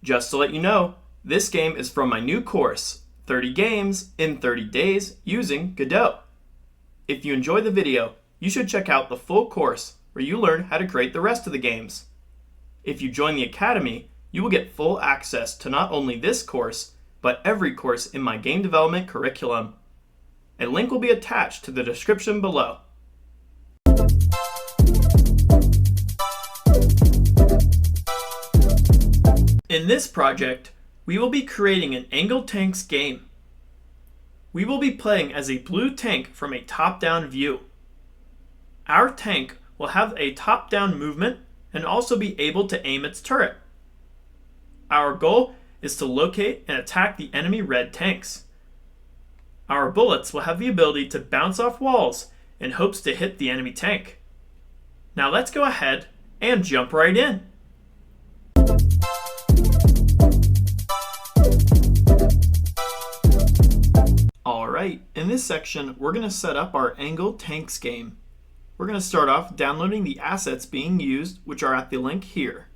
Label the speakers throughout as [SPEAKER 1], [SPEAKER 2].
[SPEAKER 1] Just to let you know, this game is from my new course, 30 Games in 30 Days using Godot. If you enjoyed the video, you should check out the full course where you learn how to create the rest of the games. If you join the Academy, you will get full access to not only this course, but every course in my game development curriculum. A link will be attached to the description below. In this project, we will be creating an angled tanks game. We will be playing as a blue tank from a top-down view. Our tank will have a top-down movement and also be able to aim its turret. Our goal is to locate and attack the enemy red tanks. Our bullets will have the ability to bounce off walls in hopes to hit the enemy tank. Now let's go ahead and jump right in. Alright, in this section we're going to set up our angled tanks game. We're going to start off downloading the assets being used, which are at the link here.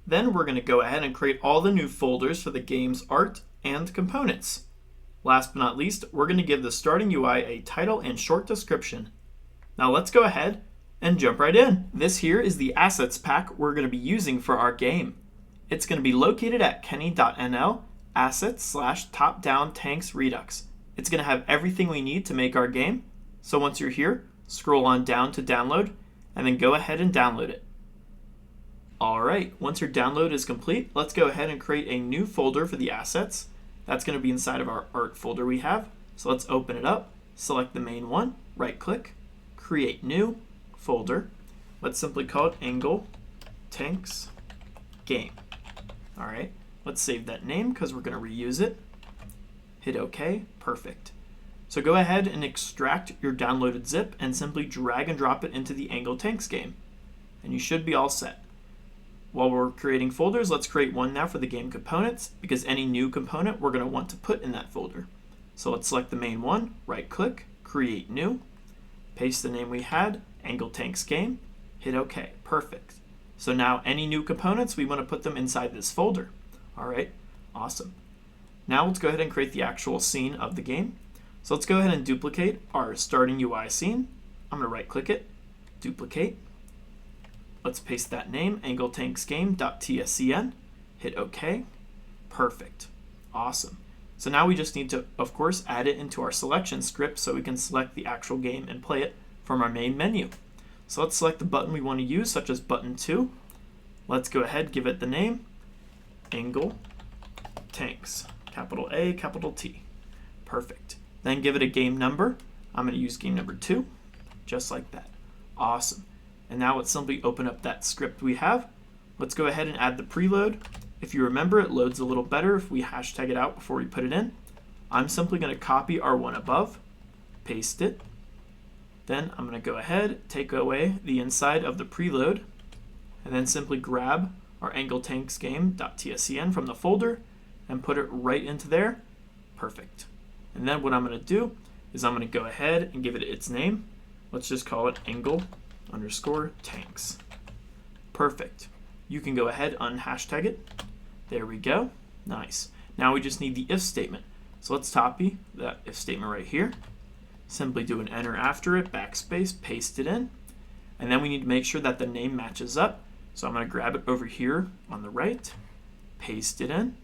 [SPEAKER 1] Then we're going to go ahead and create all the new folders for the game's art and components. Last but not least, we're going to give the starting UI a title and short description. Now let's go ahead and jump right in. This here is the assets pack we're going to be using for our game. It's going to be located at kenny.nl assets/top-down tanks redux. It's going to have everything we need to make our game. So once you're here, scroll on down to download and then go ahead and download it. Alright, once your download is complete, let's go ahead and create a new folder for the assets. That's going to be inside of our art folder we have. So let's open it up, select the main one, right click, create new folder. Let's simply call it Angle Tanks Game. Alright, let's save that name because we're going to reuse it. Hit OK, perfect. So go ahead and extract your downloaded zip and simply drag and drop it into the Angle Tanks game. And you should be all set. While we're creating folders, let's create one now for the game components, because any new component we're going to want to put in that folder. So let's select the main one, right click, create new, paste the name we had, Angle Tanks Game, hit OK, perfect. So now any new components, we want to put them inside this folder. Alright, awesome. Now let's go ahead and create the actual scene of the game. So let's go ahead and duplicate our starting UI scene. I'm going to right click it, duplicate. Let's paste that name, angletanksgame.tscn, hit OK, perfect, awesome. So now we just need to, of course, add it into our selection script so we can select the actual game and play it from our main menu. So let's select the button we want to use, such as button 2. Let's go ahead, give it the name, Angle Tanks, capital A, capital T, perfect. Then give it a game number. I'm going to use game number 2, just like that, awesome. And now let's simply open up that script we have. Let's go ahead and add the preload. If you remember, it loads a little better if we hashtag it out before we put it in. I'm simply going to copy our one above, paste it. Then I'm going to go ahead, take away the inside of the preload, and then simply grab our angletanksgame.tscn from the folder and put it right into there. Perfect. And then what I'm going to do is I'm going to go ahead and give it its name. Let's just call it Angle_tanks. Perfect. You can go ahead and hashtag it. There we go. Nice. Now we just need the if statement. So let's copy that if statement right here. Simply do an enter after it, backspace, paste it in. And then we need to make sure that the name matches up. So I'm going to grab it over here on the right, paste it in,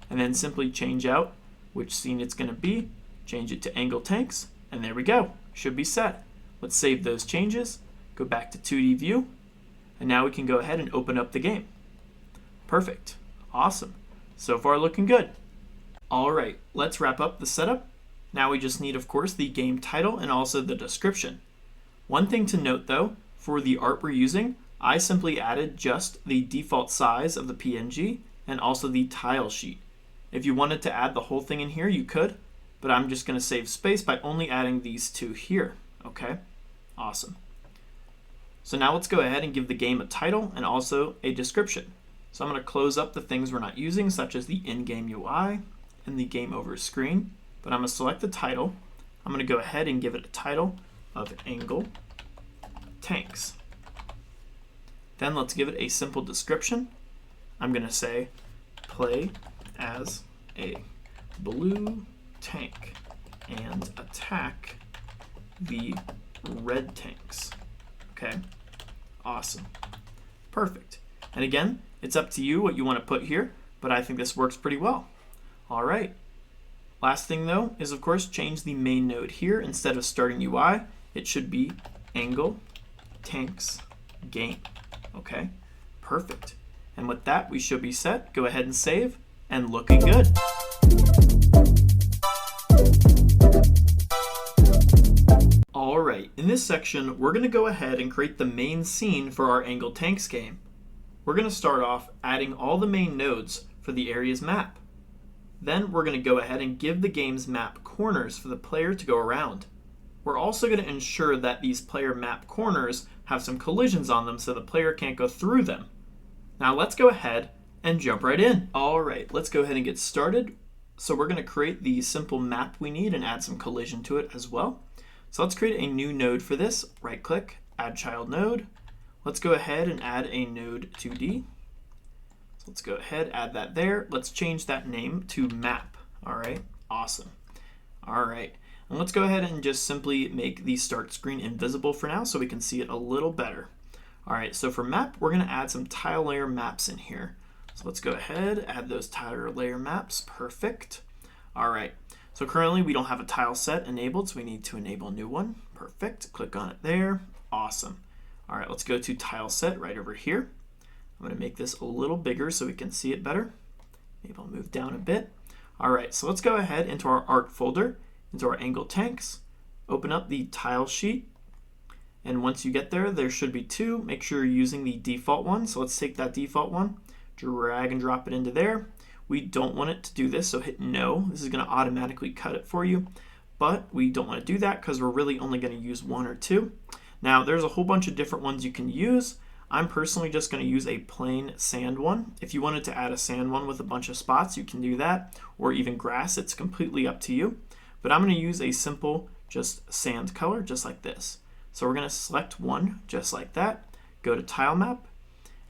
[SPEAKER 1] and then simply change out which scene it's going to be, change it to Angle Tanks, and there we go. Should be set. Let's save those changes, go back to 2D view, and now we can go ahead and open up the game. Perfect. Awesome. So far looking good. Alright, let's wrap up the setup. Now we just need, of course, the game title and also the description. One thing to note though, for the art we're using, I simply added just the default size of the PNG and also the tile sheet. If you wanted to add the whole thing in here, you could, but I'm just going to save space by only adding these two here. Okay, awesome. So now let's go ahead and give the game a title and also a description. So I'm going to close up the things we're not using, such as the in-game UI and the game over screen, but I'm going to select the title. I'm going to go ahead and give it a title of Angle Tanks. Then let's give it a simple description. I'm going to say play as a blue tank and attack the red tanks. Okay, awesome. Perfect. And again, it's up to you what you want to put here, but I think this works pretty well. All right. Last thing though is of course change the main node here. Instead of starting UI, it should be angle tanks game. Okay, perfect. And with that, we should be set. Go ahead and save, and looking good. All right, in this section, we're going to go ahead and create the main scene for our Angle Tanks game. We're going to start off adding all the main nodes for the area's map. Then we're going to go ahead and give the game's map corners for the player to go around. We're also going to ensure that these player map corners have some collisions on them so the player can't go through them. Now let's go ahead and jump right in. All right, let's go ahead and get started. So we're going to create the simple map we need and add some collision to it as well. So let's create a new node for this. Right click, add child node. Let's go ahead and add a node 2D. So let's go ahead, add that there. Let's change that name to map. All right, awesome. All right, and let's go ahead and just simply make the start screen invisible for now so we can see it a little better. All right, so for map, we're going to add some tile layer maps in here. So let's go ahead, add those tile layer maps. Perfect. All right, so currently we don't have a tile set enabled, so we need to enable a new one. Perfect. Click on it there. Awesome. All right, let's go to tile set right over here. I'm going to make this a little bigger so we can see it better. Maybe I'll move down a bit. All right, so let's go ahead into our art folder, into our angle tanks, open up the tile sheet. And once you get there, there should be two. Make sure you're using the default one. So let's take that default one, drag and drop it into there. We don't want it to do this, so hit no. This is going to automatically cut it for you. But we don't want to do that because we're really only going to use one or two. Now, there's a whole bunch of different ones you can use. I'm personally just going to use a plain sand one. If you wanted to add a sand one with a bunch of spots, you can do that. Or even grass, it's completely up to you. But I'm going to use a simple just sand color, just like this. So we're going to select one just like that, go to tile map,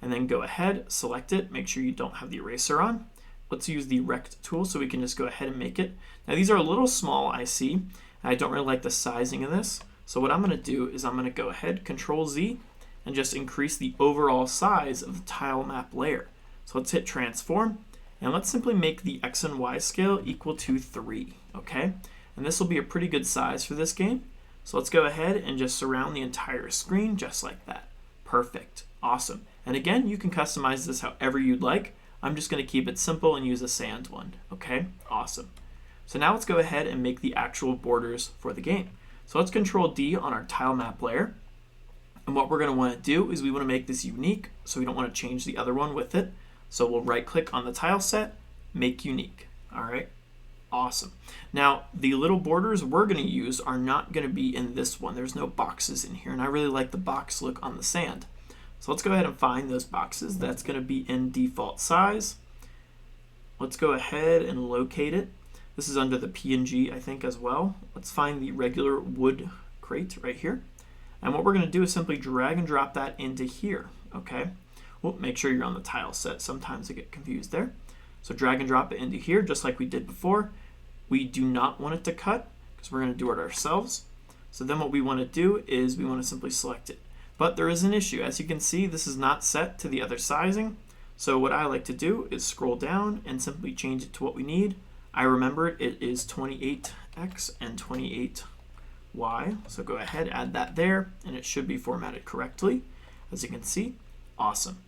[SPEAKER 1] and then go ahead, select it, make sure you don't have the eraser on. Let's use the rect tool so we can just go ahead and make it. Now these are a little small, I see, and I don't really like the sizing of this. So what I'm going to do is I'm going to go ahead, Control Z, and just increase the overall size of the tile map layer. So let's hit transform, and let's simply make the X and Y scale equal to 3, okay? And this will be a pretty good size for this game. So let's go ahead and just surround the entire screen just like that. Perfect. Awesome. And again, you can customize this however you'd like. I'm just going to keep it simple and use a sand one. Okay? Awesome. So now let's go ahead and make the actual borders for the game. So let's Control D on our tile map layer. And what we're going to want to do is we want to make this unique, so we don't want to change the other one with it. So we'll right click on the tile set, make unique. All right? Awesome. Now, the little borders we're going to use are not going to be in this one. There's no boxes in here, and I really like the box look on the sand. So let's go ahead and find those boxes. That's going to be in default size. Let's go ahead and locate it. This is under the PNG, I think, as well. Let's find the regular wood crate right here. And what we're going to do is simply drag and drop that into here, okay? Well, make sure you're on the tile set. Sometimes I get confused there. So drag and drop it into here, just like we did before. We do not want it to cut because we're going to do it ourselves. So then what we want to do is we want to simply select it. But there is an issue. As you can see, this is not set to the other sizing. So what I like to do is scroll down and simply change it to what we need. I remember it is 28x and 28y. So go ahead, add that there, and it should be formatted correctly. As you can see, awesome.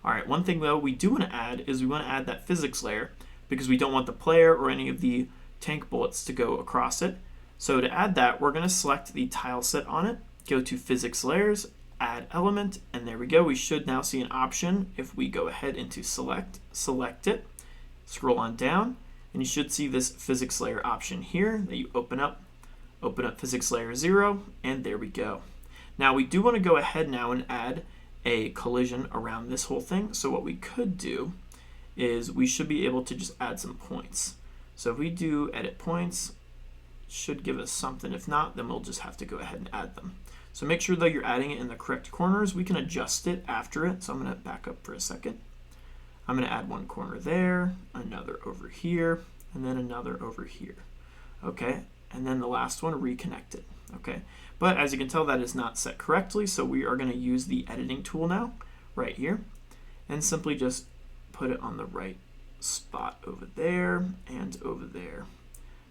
[SPEAKER 1] All right, one thing though we do want to add is we want to add that physics layer because we don't want the player or any of the tank bullets to go across it. So to add that, we're going to select the tile set on it, go to physics layers, add element, and there we go. We should now see an option if we go ahead into select it, scroll on down, and you should see this physics layer option here that you open up physics layer 0, and there we go. Now we do want to go ahead now and add a collision around this whole thing. So what we could do is we should be able to just add some points. So if we do edit points, it should give us something. If not, then we'll just have to go ahead and add them. So make sure that you're adding it in the correct corners. We can adjust it after it. So I'm going to back up for a second. I'm going to add one corner there, another over here, and then another over here. Okay, and then the last one, reconnect it. Okay, but as you can tell, that is not set correctly, so we are going to use the editing tool now, right here, and simply just put it on the right spot over there and over there.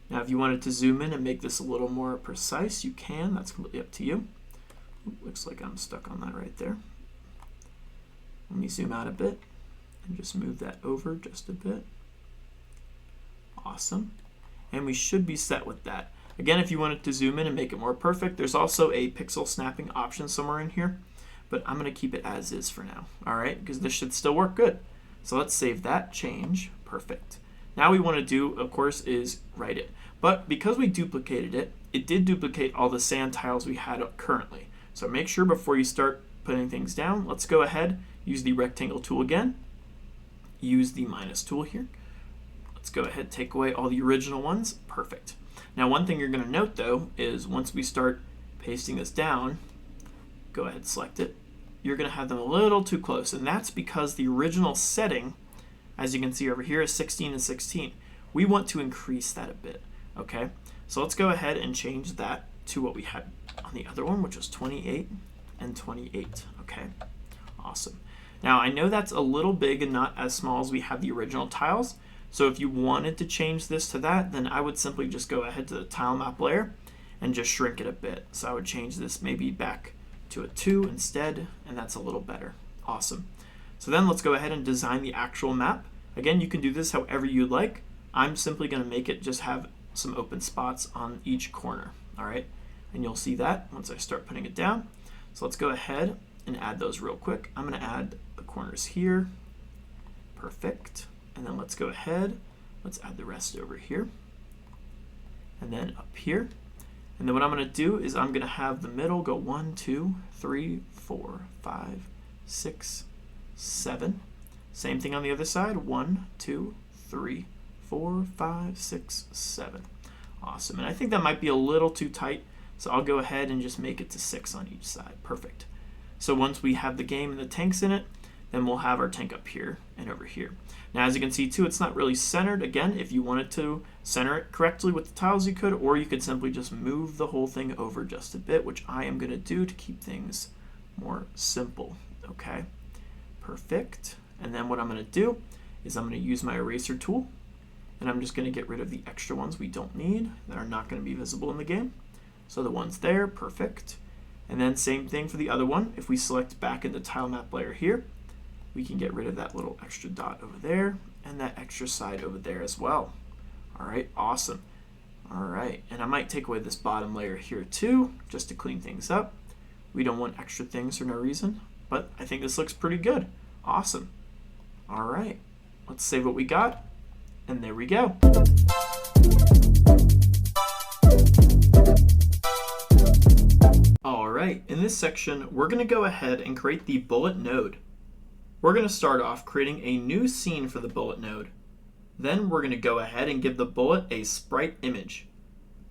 [SPEAKER 1] Now, if you wanted to zoom in and make this a little more precise, you can. That's completely up to you. Looks like I'm stuck on that right there. Let me zoom out a bit and just move that over just a bit. Awesome. And we should be set with that. Again, if you wanted to zoom in and make it more perfect, there's also a pixel snapping option somewhere in here, but I'm going to keep it as is for now, all right, because this should still work good. So let's save that change. Perfect. Now we want to do, of course, is write it. But because we duplicated it, it did duplicate all the sand tiles we had currently. So make sure before you start putting things down, let's go ahead, use the rectangle tool again, use the minus tool here. Let's go ahead, take away all the original ones. Perfect. Now, one thing you're going to note, though, is once we start pasting this down, go ahead, select it, you're going to have them a little too close, and that's because the original setting, as you can see over here, is 16 and 16. We want to increase that a bit, okay? So let's go ahead and change that to what we had on the other one, which was 28 and 28, okay? Awesome. Now, I know that's a little big and not as small as we have the original tiles, so if you wanted to change this to that, then I would simply just go ahead to the tile map layer and just shrink it a bit. So I would change this maybe back to a 2 instead, and that's a little better. Awesome. So then let's go ahead and design the actual map. Again, you can do this however you like. I'm simply going to make it just have some open spots on each corner, all right? And you'll see that once I start putting it down. So let's go ahead and add those real quick. I'm going to add the corners here. Perfect. And then let's go ahead, let's add the rest over here. And then up here. And then what I'm going to do is I'm going to have the middle go 1, 2, 3, 4, 5, 6, 7. Same thing on the other side. 1, 2, 3, 4, 5, 6, 7. Awesome. And I think that might be a little too tight, so I'll go ahead and just make it to 6 on each side. Perfect. So once we have the game and the tanks in it, then we'll have our tank up here and over here. Now, as you can see too, it's not really centered. Again, if you wanted to center it correctly with the tiles, you could, or you could simply just move the whole thing over just a bit, which I am going to do to keep things more simple. Okay, perfect. And then what I'm going to do is I'm going to use my eraser tool, and I'm just going to get rid of the extra ones we don't need that are not going to be visible in the game. So the ones there, perfect. And then same thing for the other one. If we select back in the tile map layer here, we can get rid of that little extra dot over there and that extra side over there as well. All right, awesome. All right, and I might take away this bottom layer here too, just to clean things up. We don't want extra things for no reason, but I think this looks pretty good. Awesome. All right, let's save what we got, and there we go. All right, in this section, we're going to go ahead and create the bullet node. We're going to start off creating a new scene for the bullet node. Then we're going to go ahead and give the bullet a sprite image.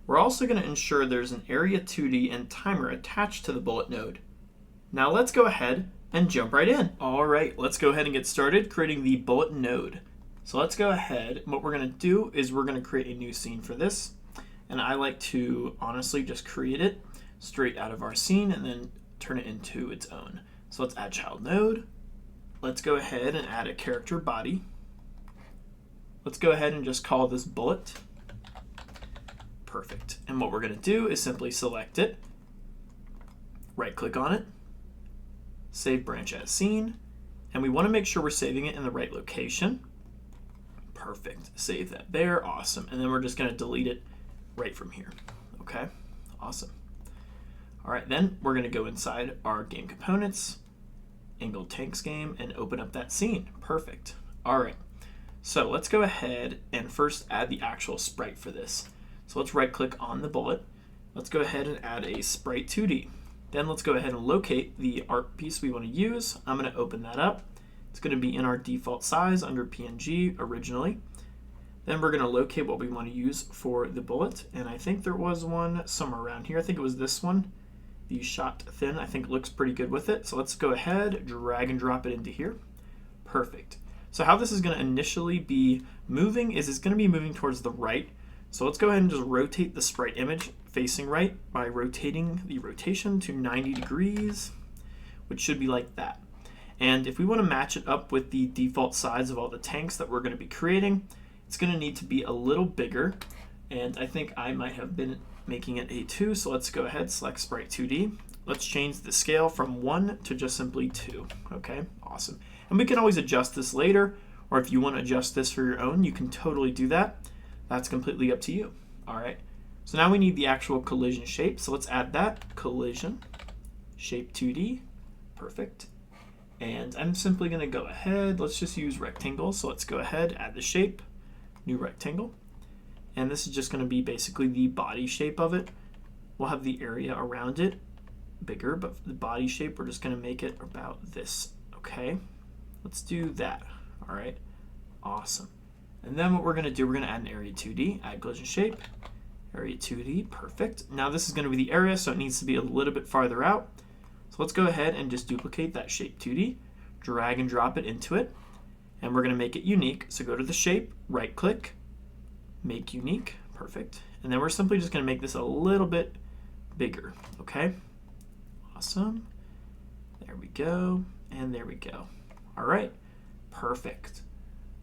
[SPEAKER 1] We're also going to ensure there's an area 2D and timer attached to the bullet node. Now let's go ahead and jump right in. All right, let's go ahead and get started creating the bullet node. So let's go ahead. What we're going to do is we're going to create a new scene for this. And I like to honestly just create it straight out of our scene and then turn it into its own. So let's add child node. Let's go ahead and add a character body. Let's go ahead and just call this bullet. Perfect. And what we're going to do is simply select it, right click on it, save branch as scene, and we want to make sure we're saving it in the right location. Perfect. Save that there. Awesome. And then we're just going to delete it right from here. Okay. Awesome. All right, then we're going to go inside our game components, Angled Tanks game, and open up that scene. Perfect. All right, so let's go ahead and first add the actual sprite for this. So let's right click on the bullet. Let's go ahead and add a sprite 2D. Then let's go ahead and locate the art piece we want to use. I'm going to open that up. It's going to be in our default size under PNG originally. Then we're going to locate what we want to use for the bullet. And I think there was one somewhere around here. I think it was this one. The shot thin, I think, looks pretty good with it. So let's go ahead, drag and drop it into here. Perfect. So how this is going to initially be moving is it's going to be moving towards the right. So let's go ahead and just rotate the sprite image facing right by rotating the rotation to 90 degrees, which should be like that. And if we want to match it up with the default size of all the tanks that we're going to be creating, it's going to need to be a little bigger. And I think I might have been making it a 2, so let's go ahead, select Sprite 2D. Let's change the scale from 1 to just simply 2. Okay, awesome. And we can always adjust this later, or if you want to adjust this for your own, you can totally do that. That's completely up to you. All right, so now we need the actual collision shape, so let's add that. Collision, shape 2D, perfect. And I'm simply going to go ahead, let's just use rectangle, so let's go ahead, add the shape, new rectangle. And this is just going to be basically the body shape of it. We'll have the area around it bigger, but for the body shape, we're just going to make it about this. Okay, let's do that. All right, awesome. And then what we're going to do, we're going to add an area 2D, add collision shape, area 2D, perfect. Now this is going to be the area, so it needs to be a little bit farther out. So let's go ahead and just duplicate that shape 2D, drag and drop it into it, and we're going to make it unique. So go to the shape, right click, make unique, perfect. And then we're simply just going to make this a little bit bigger, okay? Awesome. There we go, and there we go. All right, perfect.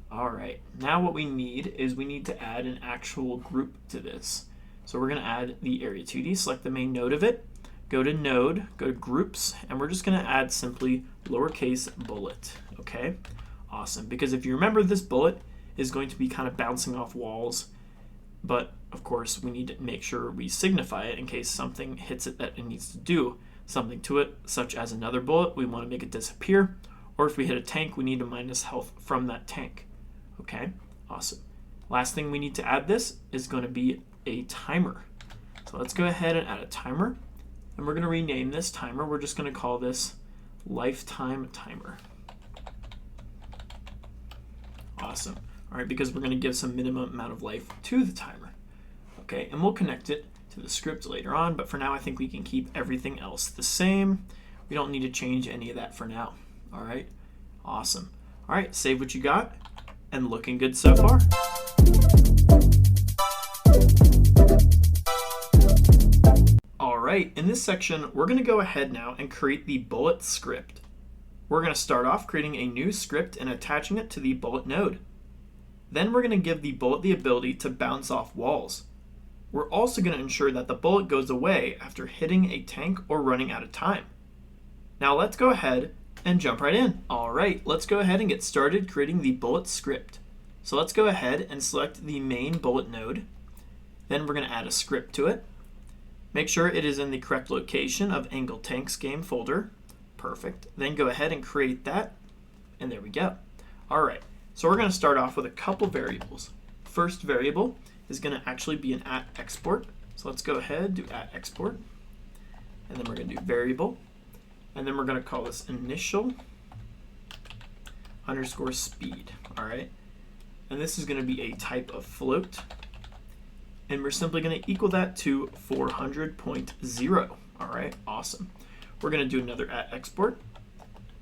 [SPEAKER 1] All right, now what we need is we need to add an actual group to this. So we're going to add the area 2D, select the main node of it, go to node, go to groups, and we're just going to add simply lowercase bullet, okay? Awesome, because if you remember, this bullet is going to be kind of bouncing off walls, but of course we need to make sure we signify it in case something hits it that it needs to do something to it, such as another bullet, we want to make it disappear, or if we hit a tank, we need to minus health from that tank. Okay, awesome. Last thing we need to add this is going to be a timer. So let's go ahead and add a timer, and we're going to rename this timer. We're just going to call this lifetime timer. Awesome. All right, because we're going to give some minimum amount of life to the timer. Okay, and we'll connect it to the script later on, but for now I think we can keep everything else the same. We don't need to change any of that for now. All right, awesome. All right, save what you got, and looking good so far. All right, in this section, we're going to go ahead now and create the bullet script. We're going to start off creating a new script and attaching it to the bullet node. Then we're going to give the bullet the ability to bounce off walls. We're also going to ensure that the bullet goes away after hitting a tank or running out of time. Now let's go ahead and jump right in. All right, let's go ahead and get started creating the bullet script. So let's go ahead and select the main bullet node. Then we're going to add a script to it. Make sure it is in the correct location of Angle Tanks game folder. Perfect. Then go ahead and create that, and there we go. All right, so we're going to start off with a couple variables. First variable is going to actually be an @export. So let's go ahead, do @export, and then we're going to do variable, and then we're going to call this initial underscore speed. All right, and this is going to be a type of float, and we're simply going to equal that to 400.0. All right, awesome. We're going to do another @export,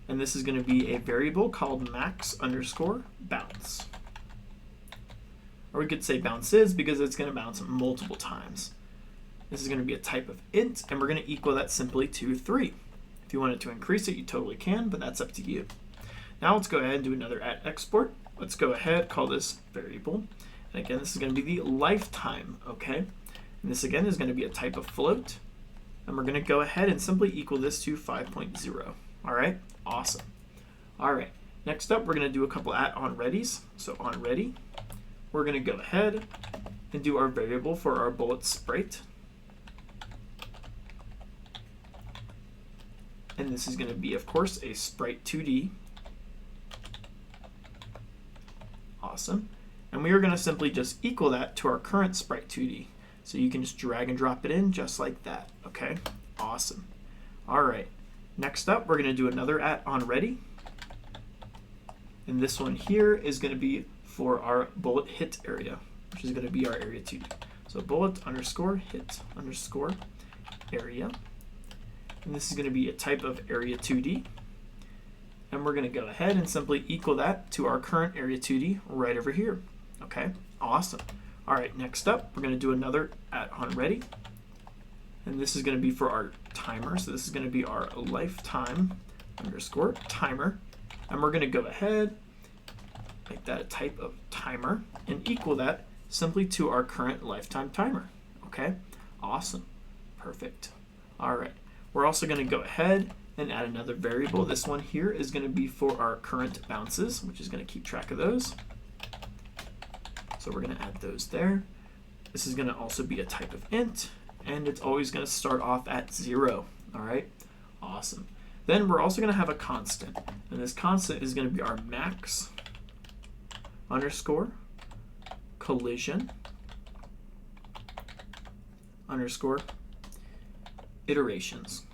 [SPEAKER 1] and this is going to be a variable called max underscore bounce. Or we could say bounces because it's going to bounce multiple times. This is going to be a type of int, and we're going to equal that simply to 3. If you wanted to increase it, you totally can, but that's up to you. Now let's go ahead and do another @export. Let's go ahead, call this variable. And again, this is going to be the lifetime, okay? And this again is going to be a type of float. And we're going to go ahead and simply equal this to 5.0. All right, awesome. All right, next up, we're going to do a couple @onReadies. So onReady, we're going to go ahead and do our variable for our bullet sprite. And this is going to be, of course, a sprite 2D. Awesome. And we are going to simply just equal that to our current sprite 2D. So you can just drag and drop it in just like that. Okay, awesome. All right, next up, we're going to do another @onReady. And this one here is going to be for our bullet hit area, which is going to be our area 2D. So bullet underscore hit underscore area. And this is going to be a type of area 2D. And we're going to go ahead and simply equal that to our current area 2D right over here. Okay, awesome. All right, next up, we're going to do another at onReady. And this is going to be for our timer. So this is going to be our lifetime underscore timer. And we're going to go ahead, make that a type of timer, and equal that simply to our current lifetime timer. Okay, awesome, perfect. All right, we're also going to go ahead and add another variable. This one here is going to be for our current bounces, which is going to keep track of those. So we're going to add those there. This is going to also be a type of int, and it's always going to start off at 0. All right, awesome. Then we're also going to have a constant, and this constant is going to be our max underscore collision underscore iterations.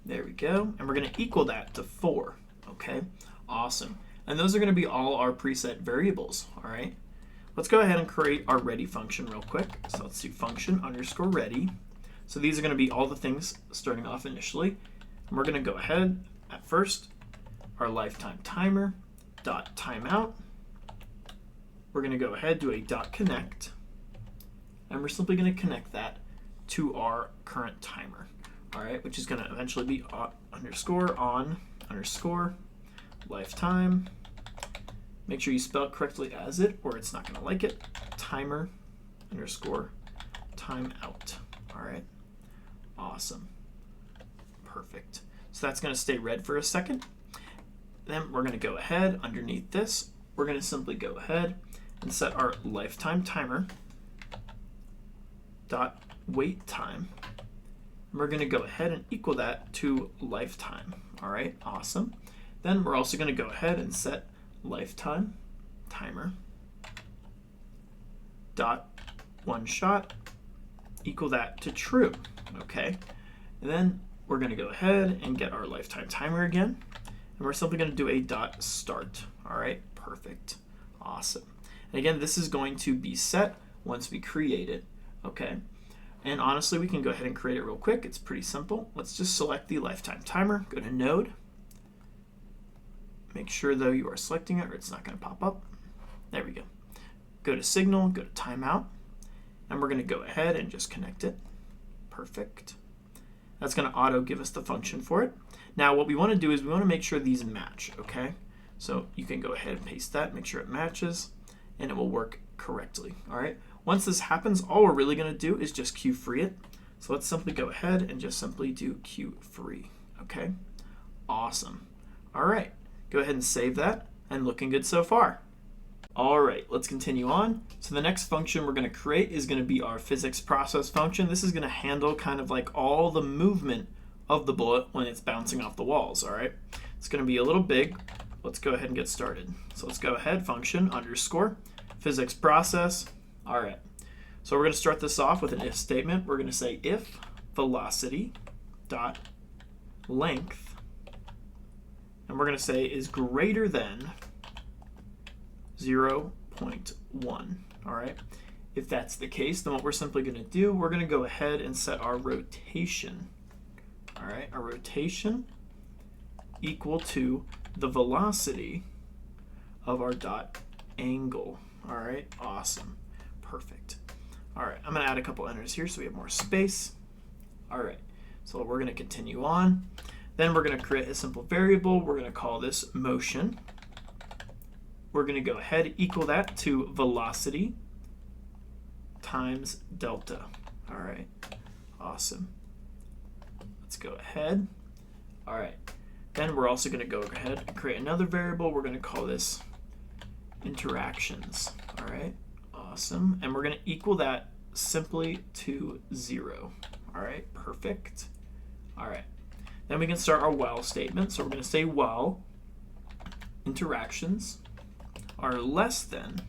[SPEAKER 1] There we go. And we're going to equal that to 4. Okay, awesome. And those are going to be all our preset variables. All right, let's go ahead and create our ready function real quick. So let's do function underscore ready. So these are going to be all the things starting off initially. And we're going to go ahead at first, our lifetime timer dot timeout. We're going to go ahead, do a dot connect, and we're simply going to connect that to our current timer. All right, which is going to eventually be underscore on underscore lifetime. Make sure you spell it correctly as it, or it's not going to like it. Timer underscore timeout. All right, awesome, perfect. So that's going to stay red for a second. Then we're going to go ahead underneath this. We're going to simply go ahead and set our lifetime timer dot wait time. And we're going to go ahead and equal that to lifetime. All right, awesome. Then we're also going to go ahead and set lifetime timer dot one shot, equal that to true. Okay, and then we're going to go ahead and get our lifetime timer again, and we're simply going to do a dot start. All right, perfect, awesome. And again, this is going to be set once we create it. Okay, and honestly, we can go ahead and create it real quick. It's pretty simple. Let's just select the lifetime timer, go to node. Make sure though you are selecting it or it's not going to pop up. There we go. Go to signal, go to timeout, and we're going to go ahead and just connect it. Perfect. That's going to auto give us the function for it. Now what we want to do is we want to make sure these match, okay? So you can go ahead and paste that, make sure it matches, and it will work correctly. All right. Once this happens, all we're really going to do is just queue free it. So let's simply go ahead and just simply do queue free. Okay. Awesome. All right. Go ahead and save that, and looking good so far. All right, let's continue on. So the next function we're going to create is going to be our physics process function. This is going to handle kind of like all the movement of the bullet when it's bouncing off the walls. All right. It's going to be a little big. Let's go ahead and get started. So let's go ahead, function underscore physics process. All right. So we're going to start this off with an if statement. We're going to say if velocity dot length, and we're going to say is greater than 0.1. All right. If that's the case, then what we're simply going to do, we're going to go ahead and set our rotation. All right. Our rotation equal to the velocity of our dot angle. All right. Awesome. Perfect. All right. I'm going to add a couple enters here so we have more space. All right. So we're going to continue on. Then we're going to create a simple variable. We're going to call this motion. We're going to go ahead equal that to velocity times delta. All right. Awesome. Let's go ahead. All right. Then we're also going to go ahead and create another variable. We're going to call this interactions. All right. Awesome. And we're going to equal that simply to 0. All right. Perfect. All right. Then we can start our while statement. So we're going to say while interactions are less than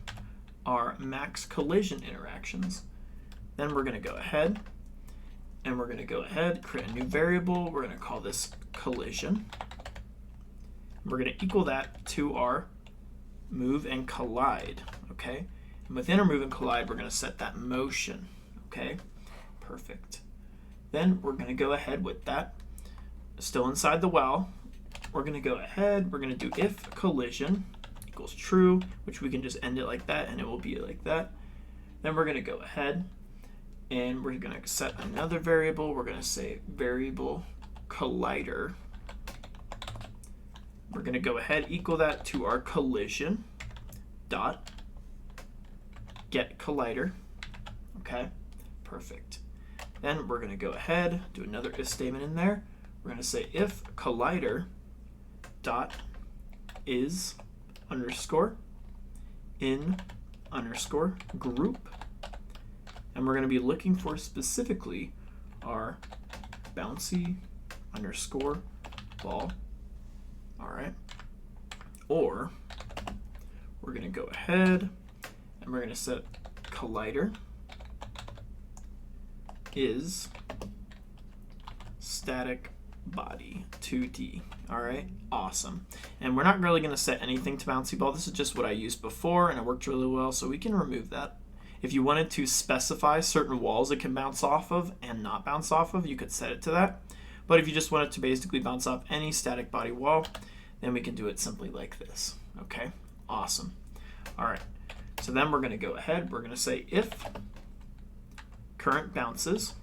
[SPEAKER 1] our max collision interactions. Then we're going to go ahead and we're going to go ahead, create a new variable. We're going to call this collision. We're going to equal that to our move and collide. Okay. And within our move and collide, we're going to set that motion. Okay. Perfect. Then we're going to go ahead with that still inside the while, we're going to go ahead, we're going to do if collision equals true, which we can just end it like that and it will be like that. Then we're going to go ahead and we're going to set another variable. We're going to say variable collider. We're going to go ahead, equal that to our collision dot get collider. Okay, perfect. Then we're going to go ahead, do another if statement in there. We're going to say if collider dot is underscore in underscore group, and we're going to be looking for specifically our bouncy underscore ball. All right, or we're going to go ahead and we're going to set collider is static body 2D. All right, awesome. And we're not really going to set anything to bouncy ball. This is just what I used before and it worked really well, so we can remove that. If you wanted to specify certain walls it can bounce off of and not bounce off of, you could set it to that. But if you just want it to basically bounce off any static body wall, then we can do it simply like this. Okay, awesome. All right, so then we're going to go ahead, we're going to say if current bounces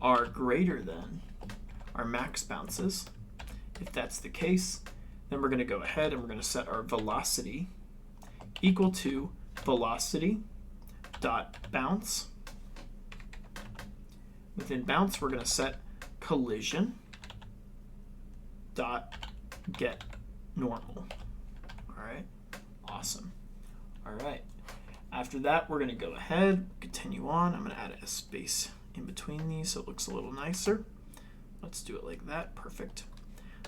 [SPEAKER 1] are greater than our max bounces. If that's the case, then we're going to go ahead and we're going to set our velocity equal to velocity dot bounce. Within bounce, we're going to set collision dot get normal. All right, awesome. All right, after that, we're going to go ahead, continue on. I'm going to add a space in between these so it looks a little nicer. Let's do it like that. Perfect.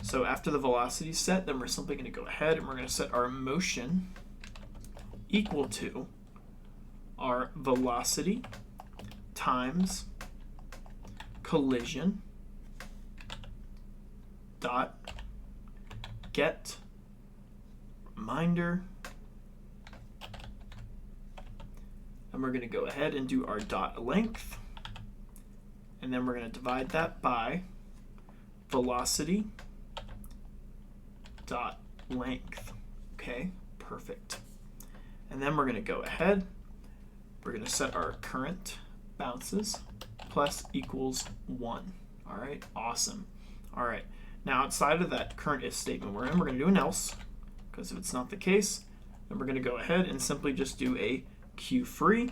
[SPEAKER 1] So after the velocity set, then we're simply going to go ahead and we're going to set our motion equal to our velocity times collision dot get reminder, and we're going to go ahead and do our dot length, and then we're going to divide that by velocity dot length. Okay, perfect. And then we're going to go ahead, we're going to set our current bounces plus equals 1. All right, awesome. All right, now outside of that current if statement we're going to do an else, because if it's not the case, then we're going to go ahead and simply just do a queue free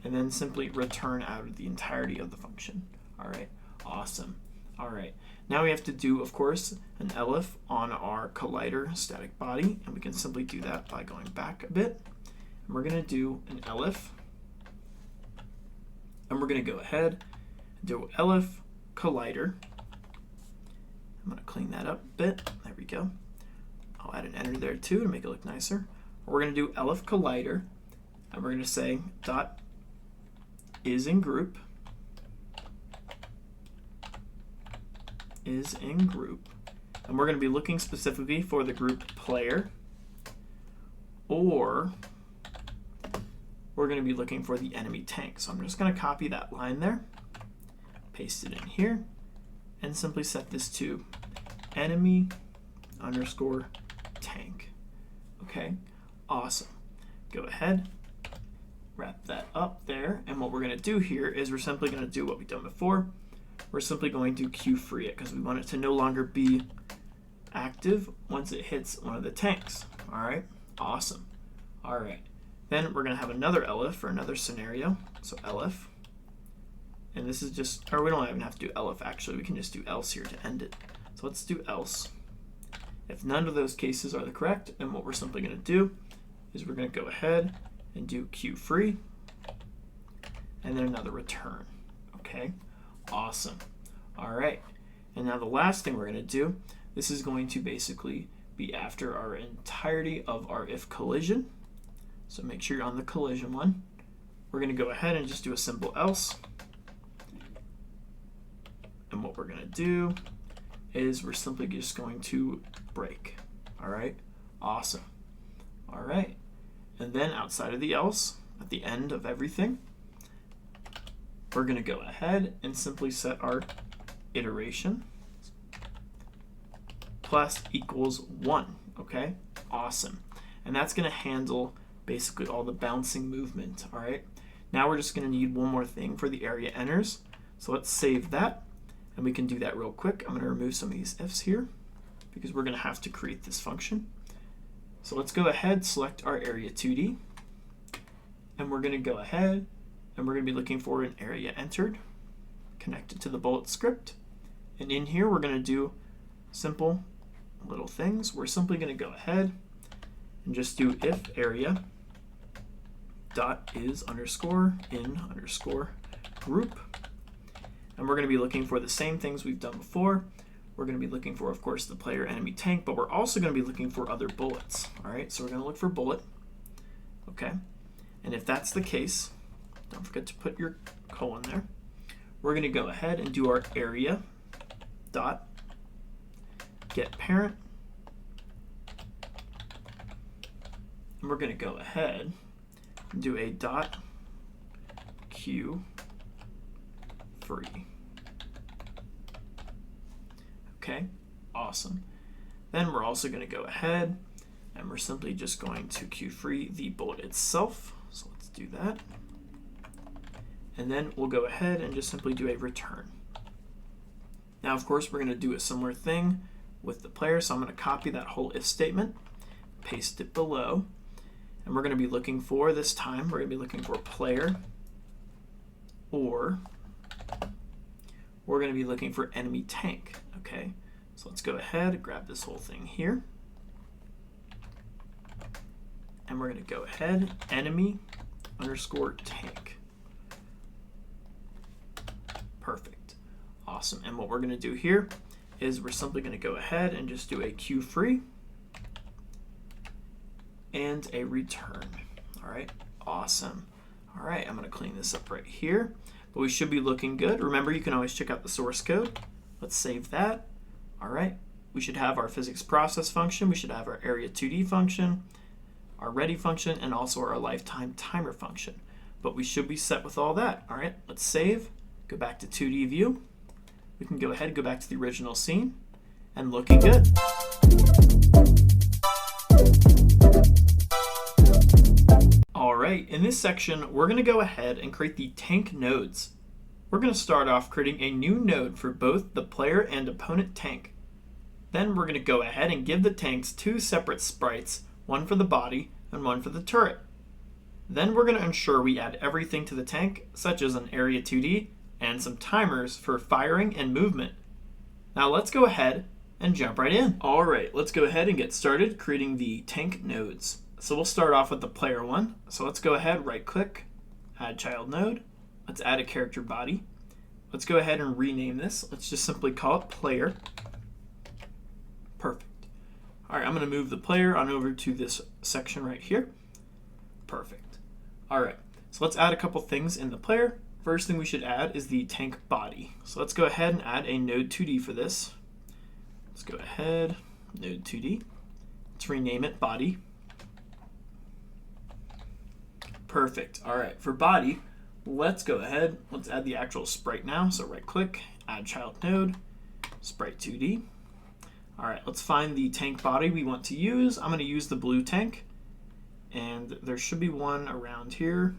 [SPEAKER 1] and then simply return out of the entirety of the function. All right, awesome. All right, now we have to do, of course, an elif on our collider static body, and we can simply do that by going back a bit. And we're going to do an elif, and we're going to go ahead and do elif collider. I'm going to clean that up a bit. There we go. I'll add an enter there too to make it look nicer. We're going to do elif collider, and we're going to say dot is in group, is in group, and we're going to be looking specifically for the group player, or we're going to be looking for the enemy tank. So I'm just going to copy that line there, paste it in here, and simply set this to enemy underscore tank. Okay, awesome. Go ahead, wrap that up there, and what we're going to do here is we're simply going to do what we've done before. We're simply going to queue free it because we want it to no longer be active once it hits one of the tanks. All right, awesome. All right, then we're going to have another elif for another scenario. So elif, and this is just, or we don't even have to do elif actually, we can just do else here to end it. So let's do else. If none of those cases are the correct, then what we're simply going to do is we're going to go ahead and do queue free and then another return. Okay, awesome. All right, and now the last thing we're going to do, this is going to basically be after our entirety of our if collision. So make sure you're on the collision one. We're going to go ahead and just do a simple else. And what we're going to do is we're simply just going to break. All right, awesome. All right, and then outside of the else, at the end of everything, we're going to go ahead and simply set our iteration plus equals 1. Okay, awesome. And that's going to handle basically all the bouncing movement. All right, now we're just going to need one more thing for the area enters. So let's save that, and we can do that real quick. I'm going to remove some of these ifs here because we're going to have to create this function. So let's go ahead, select our area 2D, and we're going to go ahead and we're going to be looking for an area entered connected to the bullet script. And in here, we're going to do simple little things. We're simply going to go ahead and just do if area dot is underscore in underscore group. And we're going to be looking for the same things we've done before. We're going to be looking for, of course, the player enemy tank, but we're also going to be looking for other bullets. All right, so we're going to look for bullet. Okay, and if that's the case, don't forget to put your colon there. We're going to go ahead and do our area dot get parent. And we're going to go ahead and do a dot q free. Okay, awesome. Then we're also going to go ahead and we're simply just going to queue free the bullet itself. So let's do that. And then we'll go ahead and just simply do a return. Now, of course, we're going to do a similar thing with the player. So I'm going to copy that whole if statement, paste it below, and we're going to be looking for, this time, we're going to be looking for player, or we're going to be looking for enemy tank. Okay, so let's go ahead and grab this whole thing here. And we're going to go ahead, enemy underscore tank. Perfect. Awesome. And what we're going to do here is we're simply going to go ahead and just do a queue free and a return. All right, awesome. All right, I'm going to clean this up right here, but we should be looking good. Remember, you can always check out the source code. Let's save that. All right, we should have our physics process function. We should have our area 2D function, our ready function, and also our lifetime timer function. But we should be set with all that. All right, let's save, go back to 2D view. We can go ahead and go back to the original scene, and looking good. All right, in this section, we're going to go ahead and create the tank nodes. We're going to start off creating a new node for both the player and opponent tank. Then we're going to go ahead and give the tanks two separate sprites, one for the body and one for the turret. Then we're going to ensure we add everything to the tank, such as an area 2D and some timers for firing and movement. Now let's go ahead and jump right in. All right, let's go ahead and get started creating the tank nodes. So we'll start off with the player one. So let's go ahead, right click, add child node. Let's add a character body. Let's go ahead and rename this. Let's just simply call it player. Perfect. All right, I'm going to move the player on over to this section right here. Perfect. All right, so let's add a couple things in the player. First thing we should add is the tank body. So let's go ahead and add a node 2D for this. Let's go ahead, node 2D. Let's rename it body. Perfect. All right, for body, let's go ahead. Let's add the actual sprite now. So right click, add child node, sprite 2D. All right, let's find the tank body we want to use. I'm going to use the blue tank, and there should be one around here.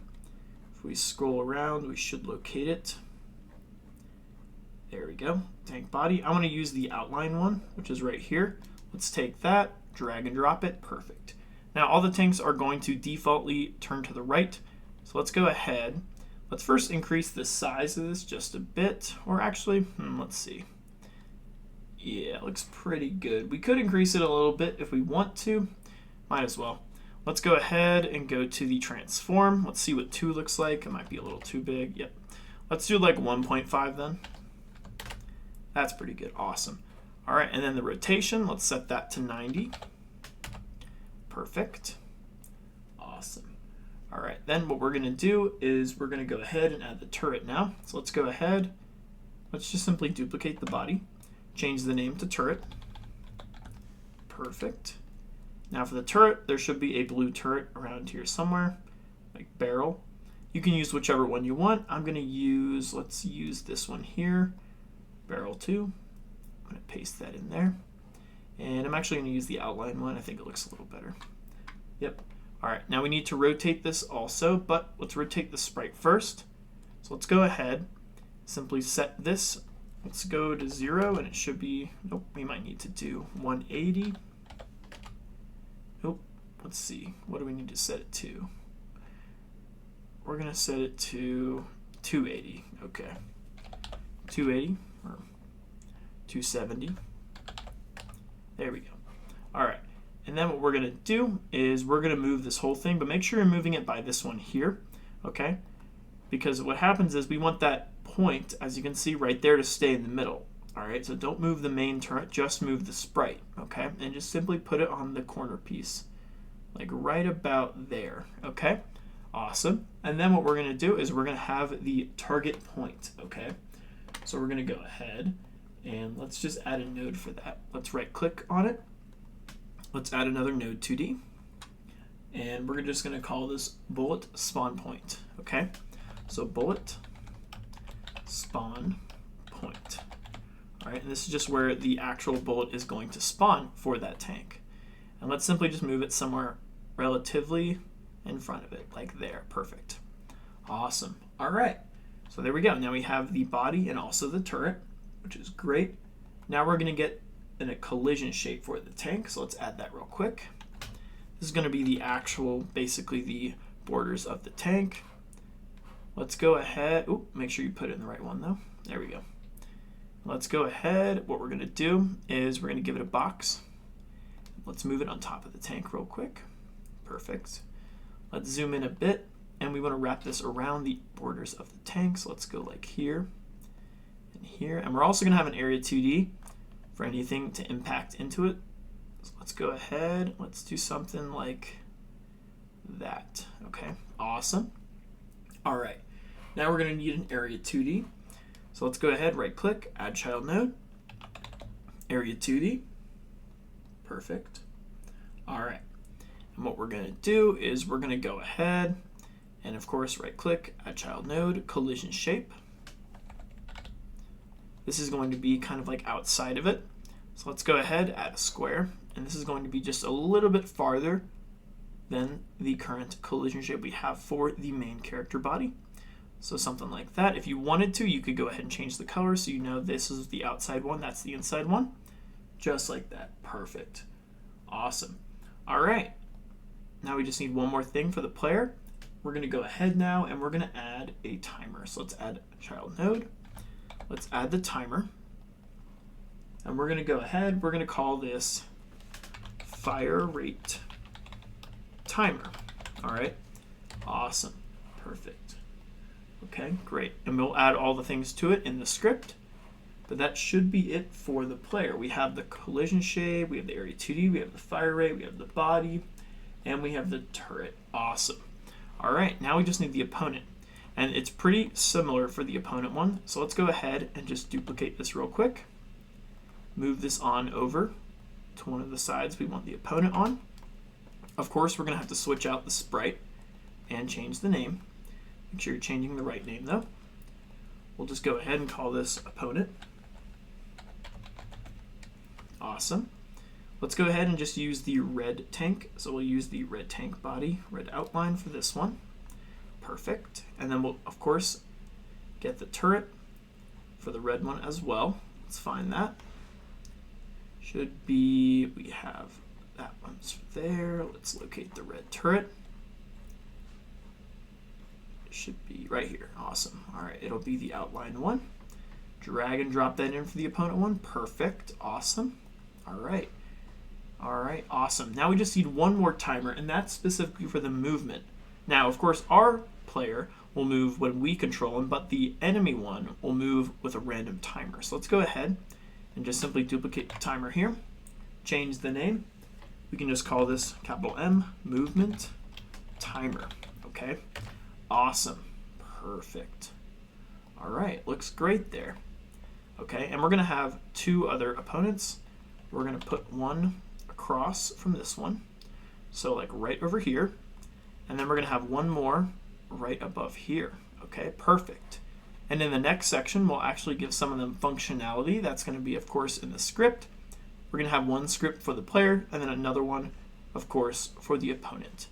[SPEAKER 1] If we scroll around, we should locate it. There we go, tank body. I'm going to use the outline one, which is right here. Let's take that, drag and drop it. Perfect. Now all the tanks are going to defaultly turn to the right. So let's go ahead. Let's first increase the size of this just a bit, or actually, let's see. Yeah, it looks pretty good. We could increase it a little bit if we want to. Might as well. Let's go ahead and go to the transform. Let's see what 2 looks like. It might be a little too big. Yep. Let's do like 1.5 then. That's pretty good. Awesome. All right, and then the rotation, let's set that to 90. Perfect. Awesome. All right, then what we're going to do is we're going to go ahead and add the turret now. So let's go ahead. Let's just simply duplicate the body. Change the name to turret. Perfect. Now for the turret, there should be a blue turret around here somewhere, like barrel. You can use whichever one you want. I'm going to use, let's use this one here, barrel 2. I'm going to paste that in there. And I'm actually going to use the outline one. I think it looks a little better. Yep. All right, now we need to rotate this also, but let's rotate the sprite first. So let's go ahead, simply set this. Let's go to 0, and it should be, nope, we might need to do 180. Nope, let's see, what do we need to set it to? We're going to set it to 280, okay. 280 or 270. There we go. All right, and then what we're going to do is we're going to move this whole thing, but make sure you're moving it by this one here, okay? Because what happens is we want that point, as you can see right there, to stay in the middle. All right, so don't move the main turret, just move the sprite, okay? And just simply put it on the corner piece, like right about there, okay? Awesome. And then what we're going to do is we're going to have the target point, okay? So we're going to go ahead and let's just add a node for that. Let's right click on it. Let's add another node 2D. And we're just going to call this bullet spawn point, okay? So bullet spawn point. All right, and this is just where the actual bullet is going to spawn for that tank. And let's simply just move it somewhere relatively in front of it, like there. Perfect. Awesome. All right, so there we go. Now we have the body and also the turret, which is great. Now we're going to get in a collision shape for the tank, so let's add that real quick. This is going to be the actual, basically the borders of the tank. Let's go ahead. Oop, make sure you put it in the right one though. There we go. Let's go ahead. What we're going to do is we're going to give it a box. Let's move it on top of the tank real quick. Perfect. Let's zoom in a bit, and we want to wrap this around the borders of the tank. So let's go like here and here. And we're also going to have an area 2D for anything to impact into it. So let's go ahead. Let's do something like that. Okay, awesome. All right, now we're going to need an area 2D. So let's go ahead, right click, add child node, area 2D. Perfect. All right, and what we're going to do is we're going to go ahead and of course right click, add child node, collision shape. This is going to be kind of like outside of it. So let's go ahead, add a square, and this is going to be just a little bit farther than the current collision shape we have for the main character body. So something like that. If you wanted to, you could go ahead and change the color so you know this is the outside one, that's the inside one. Just like that. Perfect. Awesome. All right. Now we just need one more thing for the player. We're going to go ahead now and we're going to add a timer. So let's add a child node. Let's add the timer. And we're going to go ahead. We're going to call this fire rate timer. All right. Awesome. Perfect. Okay, great. And we'll add all the things to it in the script. But that should be it for the player. We have the collision shape, we have the area 2D, we have the fire rate, we have the body, and we have the turret. Awesome. All right, now we just need the opponent. And it's pretty similar for the opponent one. So let's go ahead and just duplicate this real quick. Move this on over to one of the sides we want the opponent on. Of course, we're going to have to switch out the sprite and change the name. Make sure you're changing the right name though. We'll just go ahead and call this opponent. Awesome. Let's go ahead and just use the red tank. So we'll use the red tank body, red outline for this one. Perfect. And then we'll, of course, get the turret for the red one as well. Let's find that. Should be, we have that one's there. Let's locate the red turret. It should be right here. Awesome. All right, it'll be the outlined one. Drag and drop that in for the opponent one. Perfect. Awesome. All right. All right, awesome. Now we just need one more timer, and that's specifically for the movement. Now, of course, our player will move when we control him, but the enemy one will move with a random timer. So let's go ahead and just simply duplicate the timer here. Change the name. We can just call this capital M, movement timer. Okay, awesome. Perfect. All right, looks great there. Okay, and we're going to have two other opponents. We're going to put one across from this one, so like right over here, and then we're going to have one more right above here. Okay, perfect. And in the next section, we'll actually give some of them functionality. That's going to be, of course, in the script. We're going to have one script for the player and then another one, of course, for the opponent.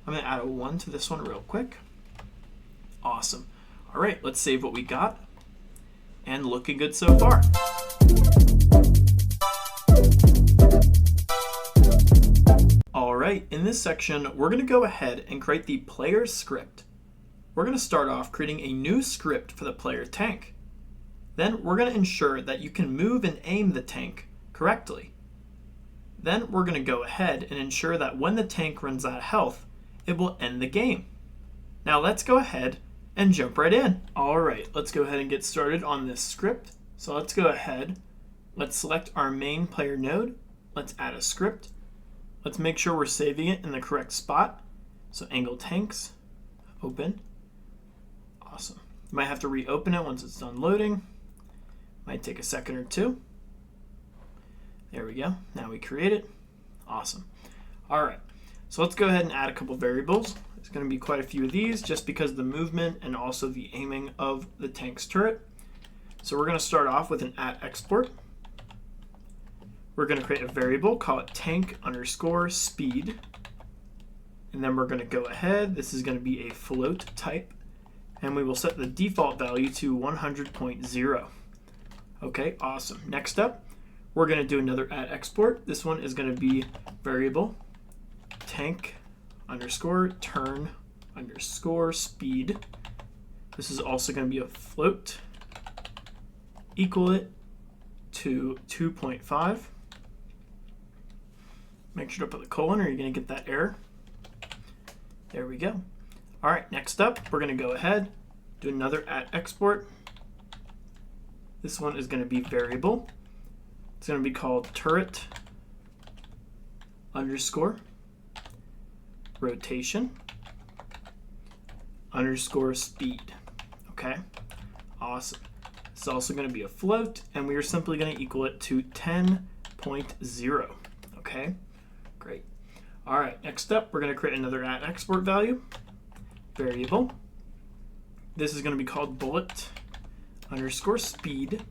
[SPEAKER 1] I'm going to add a 1 to this one real quick. Awesome. All right, let's save what we got. And looking good so far. All right, in this section, we're going to go ahead and create the player script. We're going to start off creating a new script for the player tank. Then we're going to ensure that you can move and aim the tank correctly. Then we're going to go ahead and ensure that when the tank runs out of health, it will end the game. Now let's go ahead and jump right in. All right, let's go ahead and get started on this script. So let's go ahead. Let's select our main player node. Let's add a script. Let's make sure we're saving it in the correct spot. So angle tanks, open. Awesome. You might have to reopen it once it's done loading. Might take a second or two. There we go. Now we create it. Awesome. All right. So let's go ahead and add a couple variables. There's going to be quite a few of these just because of the movement and also the aiming of the tank's turret. So we're going to start off with an @export. We're going to create a variable, call it tank_speed. And then we're going to go ahead. This is going to be a float type. And we will set the default value to 100.0. Okay, awesome. Next up, we're going to do another @export. This one is going to be variable tank_turn_speed. This is also going to be a float. Equal it to 2.5. Make sure to put the colon or you're going to get that error. There we go. All right, next up, we're going to go ahead, do another @export. This one is going to be variable. It's going to be called turret_rotation_speed. Okay, awesome. It's also going to be a float, and we are simply going to equal it to 10.0. Okay, great. All right, next up, we're going to create another @export value. Variable. This is going to be called bullet_speed.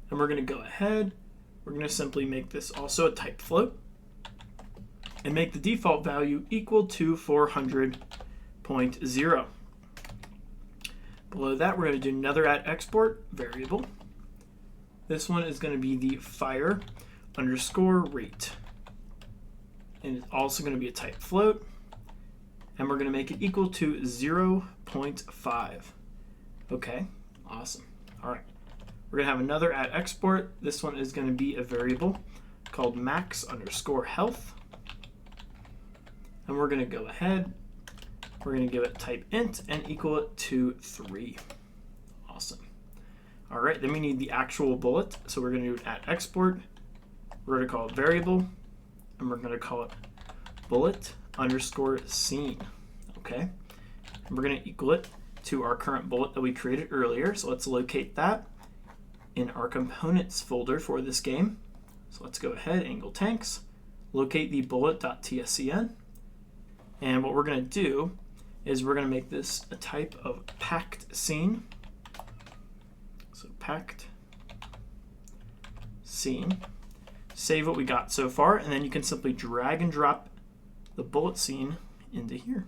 [SPEAKER 1] And we're going to go ahead. We're going to simply make this also a type float and make the default value equal to 400.0. Below that, we're going to do another @export variable. This one is going to be the fire_rate. And it's also going to be a type float. And we're going to make it equal to 0.5. Okay, awesome. All right. We're going to have another @export. This one is going to be a variable called max_health. And we're going to go ahead. We're going to give it type int and equal it to 3. Awesome. All right, then we need the actual bullet. So we're going to do @export. We're going to call it variable. And we're going to call it bullet_scene. Okay. And we're going to equal it to our current bullet that we created earlier. So let's locate that in our components folder for this game. So let's go ahead, angle tanks, locate the bullet.tscn. And what we're going to do is we're going to make this a type of packed scene. So packed scene. Save what we got so far, and then you can simply drag and drop the bullet scene into here.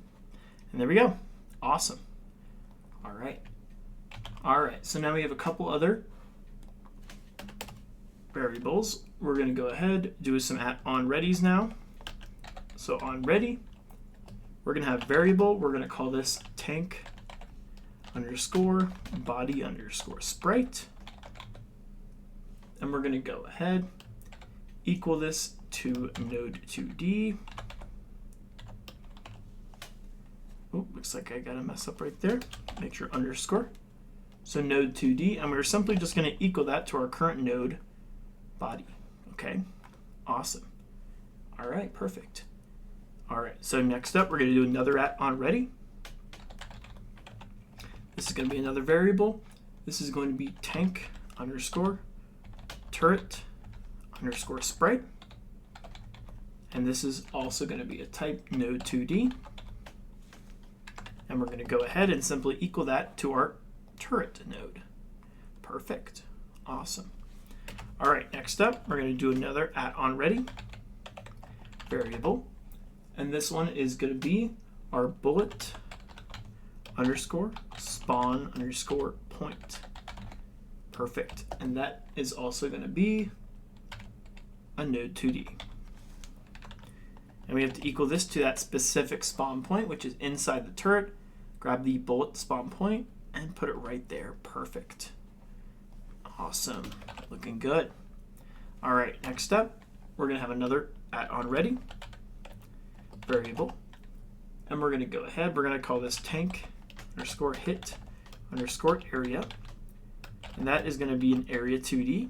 [SPEAKER 1] And there we go. Awesome. All right. All right, so now we have a couple other variables. We're going to go ahead, do some @onReadies now. So onReady, we're going to have variable. We're going to call this tank_body_sprite. And we're going to go ahead, equal this to node2d. Oh, looks like I got a mess up right there. Make sure underscore. So node2d, and we're simply just going to equal that to our current node body. Okay, awesome. All right, perfect. All right, so next up, we're going to do another @onReady. This is going to be another variable. This is going to be tank_turret_sprite. And this is also going to be a type node2d. And we're going to go ahead and simply equal that to our turret node. Perfect. Awesome. All right, next up, we're going to do another @onReady variable. And this one is going to be our bullet underscore spawn underscore point. Perfect. And that is also going to be a node 2D. And we have to equal this to that specific spawn point, which is inside the turret. Grab the bullet spawn point and put it right there. Perfect. Awesome. Looking good. All right, next up, we're going to have another @onReady variable. And we're going to go ahead. We're going to call this tank underscore hit underscore area. And that is going to be an area 2D.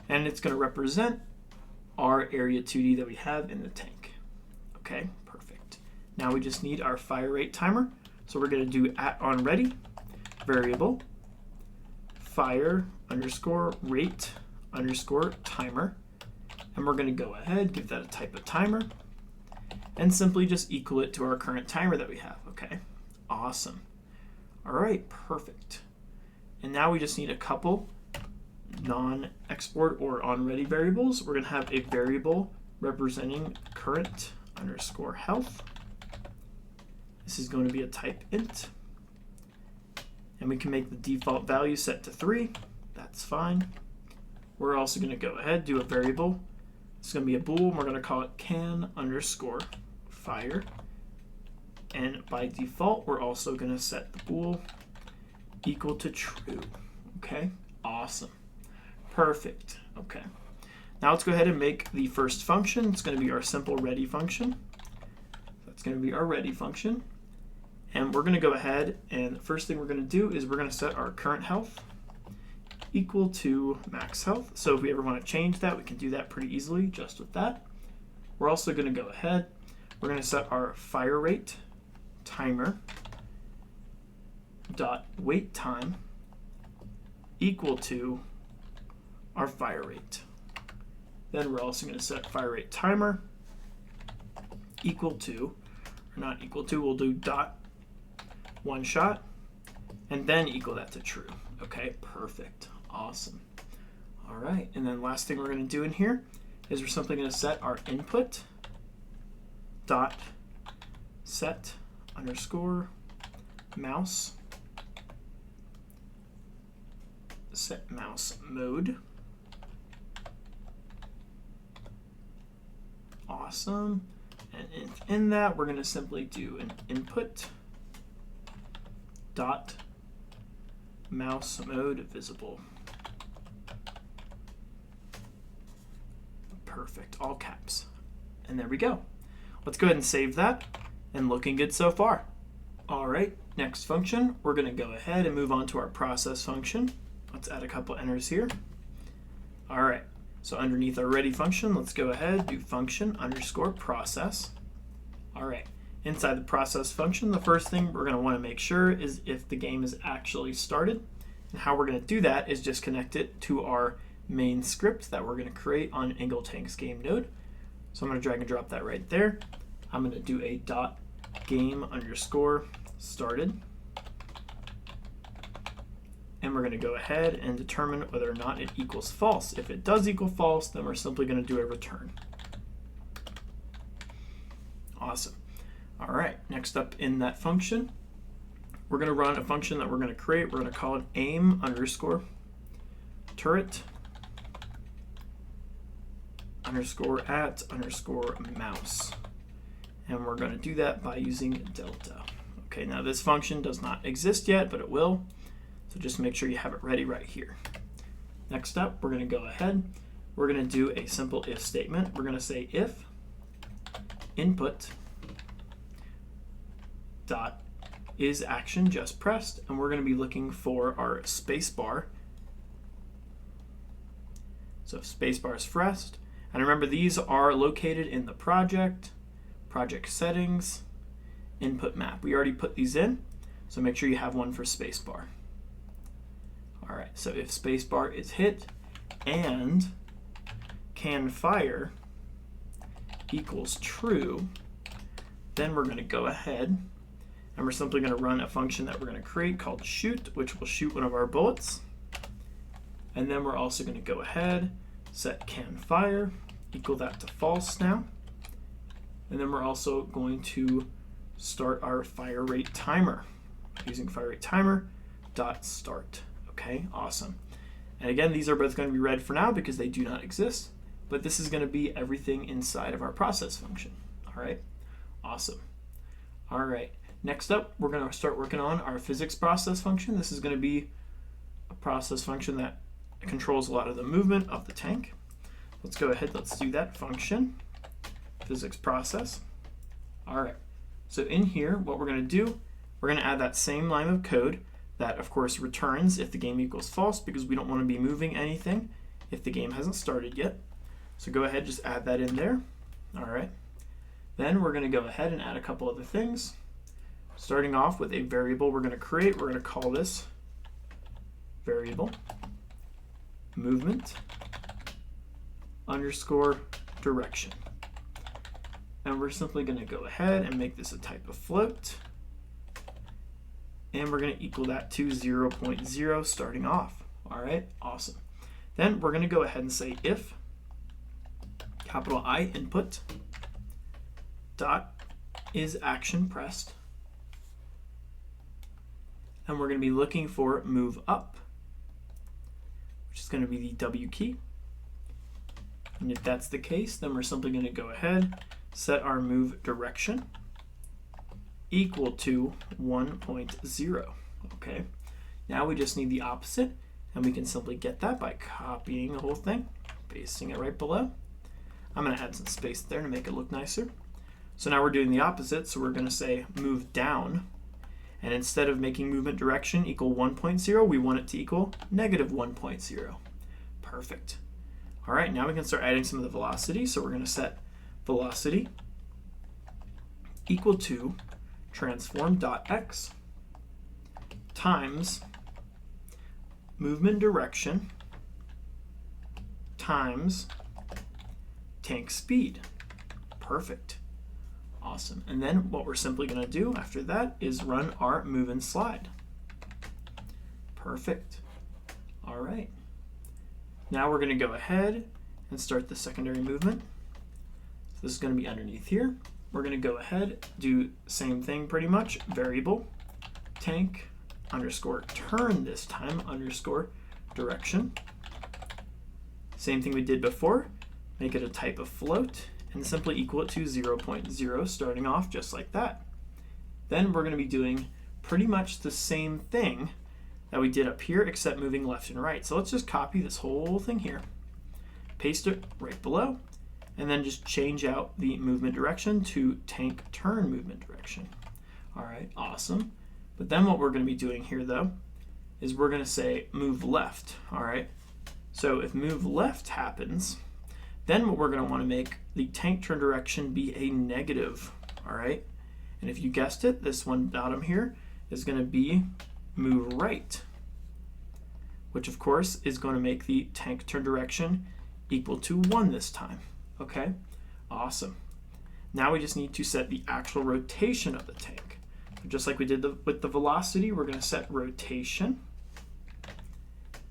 [SPEAKER 1] And it's going to represent our area 2D that we have in the tank. Okay, perfect. Now we just need our fire rate timer. So we're going to do @onReady variable fire underscore rate underscore timer. And we're going to go ahead, give that a type of timer, and simply just equal it to our current timer that we have. Okay, awesome. All right, perfect. And now we just need a couple non-export or onReady variables. We're going to have a variable representing current underscore health. This is going to be a type int. And we can make the default value set to 3. That's fine. We're also going to go ahead, do a variable. It's going to be a bool, and we're going to call it can underscore fire. And by default, we're also going to set the bool equal to true. Okay, awesome. Perfect. Okay. Now let's go ahead and make the first function. It's going to be our simple ready function. That's going to be our ready function. And we're going to go ahead, and the first thing we're going to do is we're going to set our current health equal to max health. So if we ever want to change that, we can do that pretty easily just with that. We're also going to go ahead, we're going to set our fire rate timer dot wait time equal to our fire rate. Then we're also going to set fire rate timer equal to, or not equal to, we'll do dot one shot, and then equal that to true. Okay, perfect. Awesome. All right, and then last thing we're going to do in here is we're simply going to set our input dot set underscore mouse set mouse mode. Awesome. And in that, we're going to simply do an input dot mouse mode visible. Perfect, all caps. And there we go. Let's go ahead and save that, and looking good so far. All right, next function, we're going to go ahead and move on to our process function. Let's add a couple enters here. All right, so underneath our ready function, let's go ahead, do function underscore process. All right, inside the process function, the first thing we're going to want to make sure is if the game is actually started. And how we're going to do that is just connect it to our main script that we're going to create on Angle Tank's game node. So I'm going to drag and drop that right there. I'm going to do a dot game underscore started. And we're going to go ahead and determine whether or not it equals false. If it does equal false, then we're simply going to do a return. Awesome. All right, next up in that function, we're going to run a function that we're going to create. We're going to call it aim underscore turret underscore at underscore mouse. And we're going to do that by using delta. Okay, now this function does not exist yet, but it will. So just make sure you have it ready right here. Next up, we're going to go ahead. We're going to do a simple if statement. We're going to say if input dot is action just pressed, and we're going to be looking for our space bar. So if space bar is pressed, and remember these are located in the project settings, input map. We already put these in, so make sure you have one for space bar. All right, so if space bar is hit and can fire equals true, then we're going to go ahead And we're simply going to run a function that we're going to create called shoot, which will shoot one of our bullets. And then we're also going to go ahead, set can fire, equal that to false now. And then we're also going to start our fire rate timer using fire rate timer dot start. Okay, awesome. And again, these are both going to be red for now because they do not exist, but this is going to be everything inside of our process function. All right, awesome. All right, next up, we're going to start working on our physics process function. This is going to be a process function that controls a lot of the movement of the tank. Let's go ahead, let's do that function, physics process. All right, so in here, what we're going to do, we're going to add that same line of code that, of course, returns if the game equals false because we don't want to be moving anything if the game hasn't started yet. So go ahead, just add that in there. All right. Then we're going to go ahead and add a couple other things. Starting off with a variable we're going to create. We're going to call this variable movement underscore direction. And we're simply going to go ahead and make this a type of float. And we're going to equal that to 0.0 starting off. All right, awesome. Then we're going to go ahead and say if capital I input dot is action pressed. And we're going to be looking for move up, which is going to be the W key. And if that's the case, then we're simply going to go ahead, set our move direction equal to 1.0. Okay, now we just need the opposite, and we can simply get that by copying the whole thing, pasting it right below. I'm going to add some space there to make it look nicer. So now we're doing the opposite, so we're going to say move down, and instead of making movement direction equal 1.0, we want it to equal negative 1.0. Perfect. All right, now we can start adding some of the velocity, so we're going to set velocity equal to transform.x times movement direction times tank speed. Perfect. Awesome. And then what we're simply going to do after that is run our move and slide. Perfect. All right. Now we're going to go ahead and start the secondary movement. So this is going to be underneath here. We're going to go ahead, do same thing pretty much, variable tank underscore turn this time underscore direction. Same thing we did before, make it a type of float and simply equal it to 0.0 starting off just like that. Then we're going to be doing pretty much the same thing that we did up here except moving left and right. So let's just copy this whole thing here, paste it right below, and then just change out the movement direction to tank turn movement direction. All right, awesome. But then what we're going to be doing here though is we're going to say move left. All right, so if move left happens, then what we're going to want to make the tank turn direction be a negative. All right, and if you guessed it, this one bottom here is going to be move right, which of course is going to make the tank turn direction equal to 1 this time. Okay, awesome. Now we just need to set the actual rotation of the tank. So just like we did with the velocity, we're going to set rotation.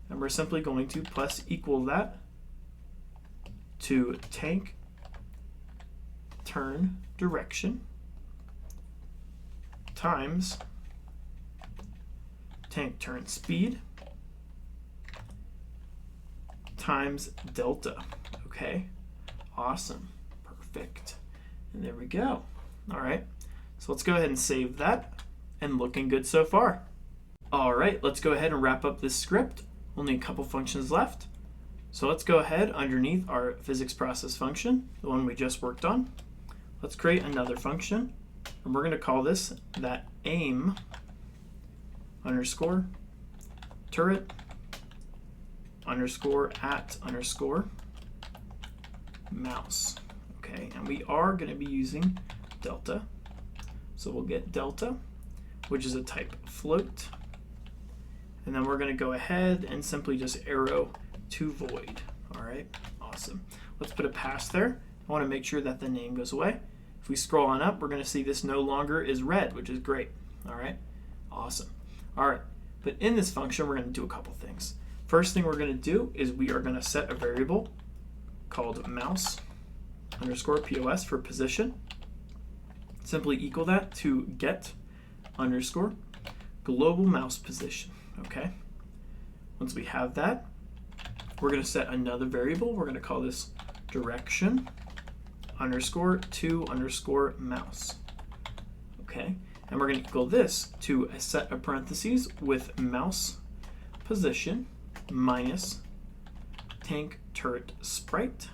[SPEAKER 1] And we're simply going to plus equal that to tank turn direction times tank turn speed times delta. Okay. Awesome. Perfect. And there we go. All right. So let's go ahead and save that. And looking good so far. All right. Let's go ahead and wrap up this script. Only a couple functions left. So let's go ahead underneath our physics process function, the one we just worked on. Let's create another function. And we're going to call this that aim underscore turret underscore at underscore mouse. Okay, and we are going to be using delta. So we'll get delta, which is a type float. And then we're going to go ahead and simply just arrow to void. All right, awesome. Let's put a pass there. I want to make sure that the name goes away. If we scroll on up, we're going to see this no longer is red, which is great. All right, awesome. All right, but in this function, we're going to do a couple things. First thing we're going to do is we are going to set a variable called mouse underscore POS for position. Simply equal that to get underscore global mouse position, okay? Once we have that, we're going to set another variable. We're going to call this direction underscore to underscore mouse, okay? And we're going to equal this to a set of parentheses with mouse position minus tank turret sprite.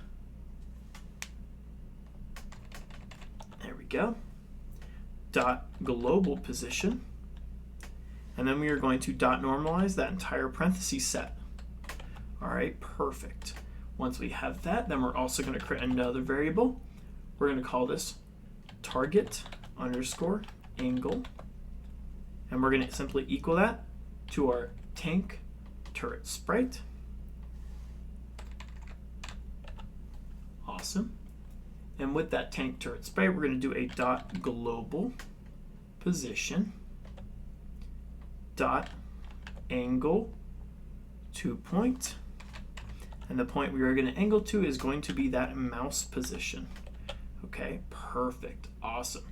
[SPEAKER 1] There we go. Dot global position. And then we are going to dot normalize that entire parentheses set. All right, perfect. Once we have that, then we're also going to create another variable. We're going to call this target underscore angle. And we're going to simply equal that to our tank turret sprite. Awesome. And with that tank turret sprite, we're going to do a dot global position dot angle to point. And the point we are going to angle to is going to be that mouse position. Okay, perfect. Awesome.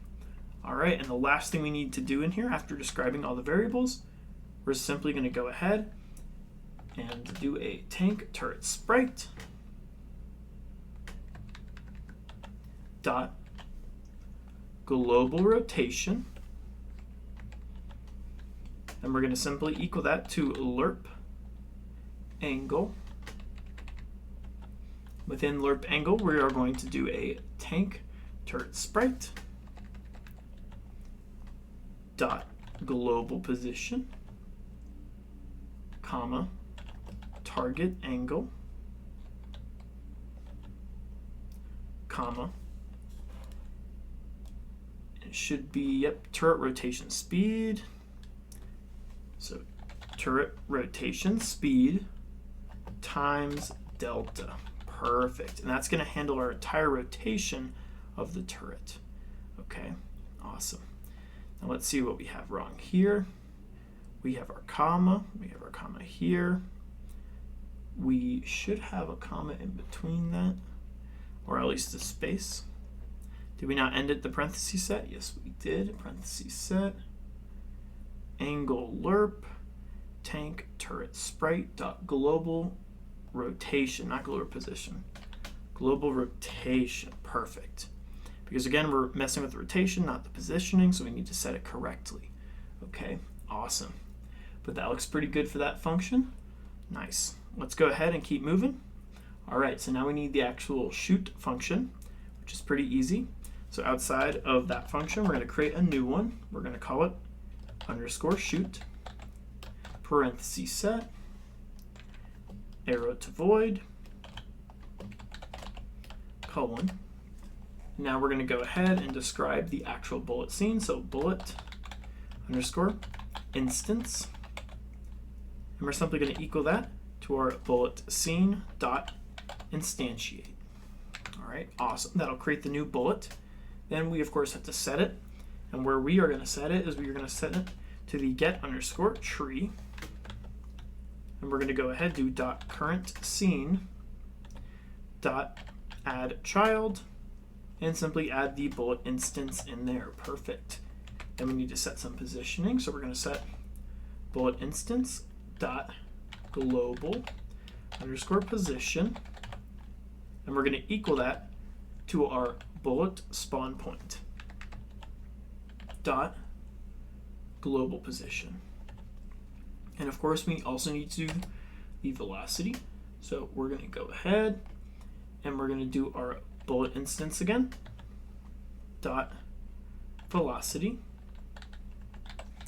[SPEAKER 1] All right, and the last thing we need to do in here after describing all the variables, we're simply going to go ahead and do a tank turret sprite dot global rotation, and we're going to simply equal that to lerp angle. Within lerp angle, we are going to do a tank turret sprite dot global position, comma, target angle, comma, it should be, yep, turret rotation speed. So turret rotation speed times delta. Perfect. And that's going to handle our entire rotation of the turret. Okay, awesome. Now let's see what we have wrong here. We have our comma. We have our comma here. We should have a comma in between that, or at least a space. Did we not end at the parentheses set? Yes, we did. Parentheses set. Angle lerp tank turret sprite dot global rotation, not global position, global rotation. Perfect. Because again, we're messing with the rotation, not the positioning, so we need to set it correctly. Okay, awesome. But that looks pretty good for that function. Nice. Let's go ahead and keep moving. All right, so now we need the actual shoot function, which is pretty easy. So outside of that function, we're going to create a new one. We're going to call it underscore shoot, parentheses set, arrow to void, colon. Now we're going to go ahead and describe the actual bullet scene. So bullet underscore instance. And we're simply going to equal that to our bullet scene dot instantiate. All right, awesome. That'll create the new bullet. Then we, of course, have to set it. And where we are going to set it is we are going to set it to the get underscore tree. And we're going to go ahead do dot current scene dot add child and simply add the bullet instance in there. Perfect. Then we need to set some positioning. So we're going to set bullet instance dot global underscore position, and we're going to equal that to our bullet spawn point dot global position. And of course, we also need to do the velocity. So we're going to go ahead and we're going to do our bullet instance again dot velocity,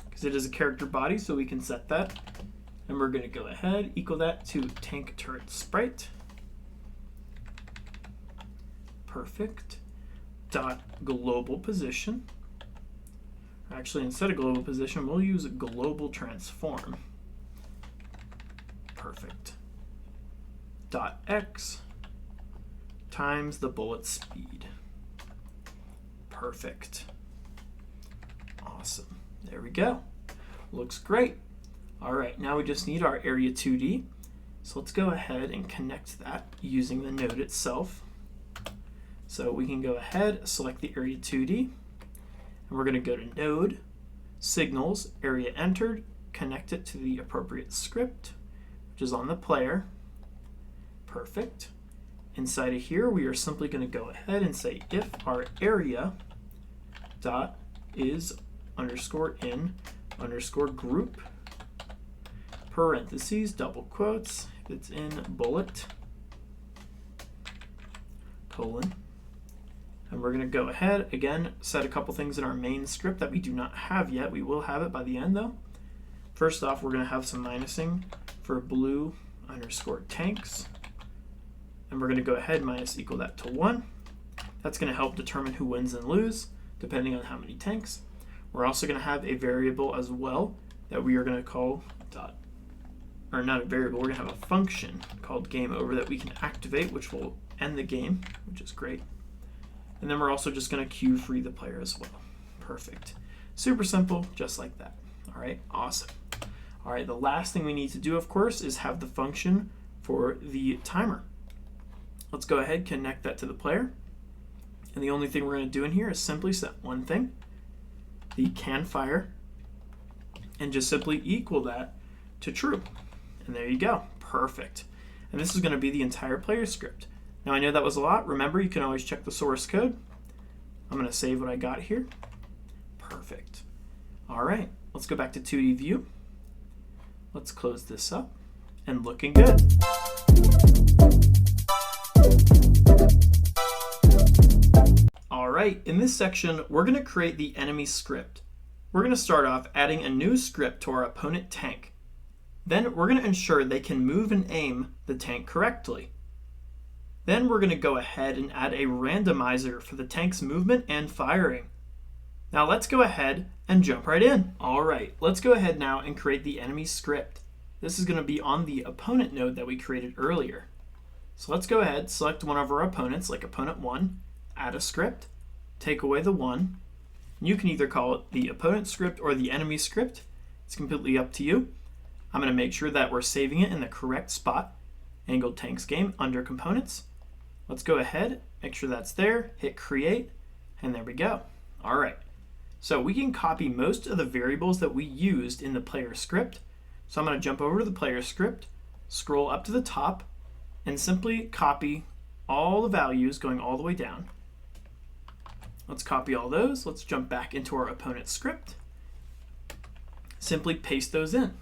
[SPEAKER 1] because it is a character body, so we can set that. And we're going to go ahead, equal that to tank turret sprite. Perfect. Dot global position. Actually, instead of global position, we'll use a global transform. Perfect. Dot x times the bullet speed. Perfect. Awesome. There we go. Looks great. All right, now we just need our area 2D. So let's go ahead and connect that using the node itself. So we can go ahead, select the area 2D, and we're going to go to Node, Signals, Area Entered, connect it to the appropriate script, which is on the player. Perfect. Inside of here, we are simply going to go ahead and say if our area dot is underscore in underscore group, parentheses, double quotes, if it's in bullet, colon. And we're going to go ahead, again, set a couple things in our main script that we do not have yet. We will have it by the end, though. First off, we're going to have some minusing for blue underscore tanks. And we're going to go ahead and minus equal that to 1. That's going to help determine who wins and lose, depending on how many tanks. We're also going to have a variable as well that we are going to call dot, or not a variable, we're going to have a function called game over that we can activate, which will end the game, which is great. And then we're also just going to queue free the player as well. Perfect. Super simple, just like that. All right, awesome. All right, the last thing we need to do, of course, is have the function for the timer. Let's go ahead, connect that to the player. And the only thing we're going to do in here is simply set one thing, the can fire, and just simply equal that to true. And there you go, perfect. And this is going to be the entire player script. Now I know that was a lot. Remember, you can always check the source code. I'm going to save what I got here. Perfect. All right, let's go back to 2D view. Let's close this up, and looking good. All right, in this section, we're going to create the enemy script. We're going to start off adding a new script to our opponent tank. Then we're going to ensure they can move and aim the tank correctly. Then we're going to go ahead and add a randomizer for the tank's movement and firing. Now let's go ahead and jump right in. All right, let's go ahead now and create the enemy script. This is going to be on the opponent node that we created earlier. So let's go ahead, select one of our opponents, like opponent 1, add a script, take away the 1. You can either call it the opponent script or the enemy script. It's completely up to you. I'm going to make sure that we're saving it in the correct spot. Angled Tanks Game under Components. Let's go ahead, make sure that's there, hit create, and there we go. All right, so we can copy most of the variables that we used in the player script. So I'm going to jump over to the player script, scroll up to the top, and simply copy all the values going all the way down. Let's copy all those. Let's jump back into our opponent script. Simply paste those in.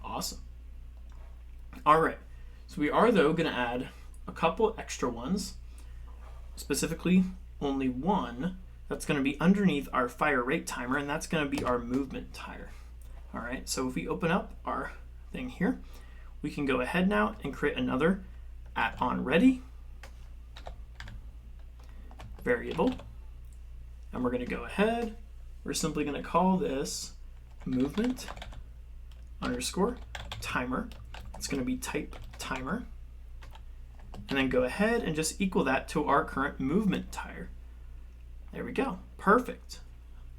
[SPEAKER 1] Awesome. All right, so we are, though, going to add a couple extra ones, specifically only one that's going to be underneath our fire rate timer, and that's going to be our movement timer. All right, so if we open up our thing here, we can go ahead now and create another @onReady variable, and we're going to go ahead, we're simply going to call this movement underscore timer. It's going to be type timer. And then go ahead and just equal that to our current movement timer. There we go. Perfect.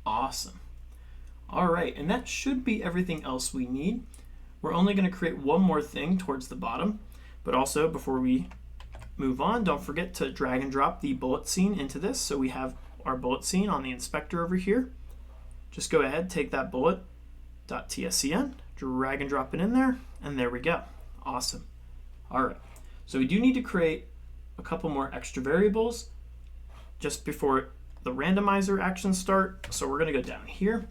[SPEAKER 1] Awesome. All right, and that should be everything else we need. We're only going to create one more thing towards the bottom, but also before we move on, don't forget to drag and drop the bullet scene into this. So we have our bullet scene on the inspector over here. Just go ahead, take that bullet.tscn, drag and drop it in there, and there we go. Awesome. All right. So we do need to create a couple more extra variables just before the randomizer actions start. So we're going to go down here.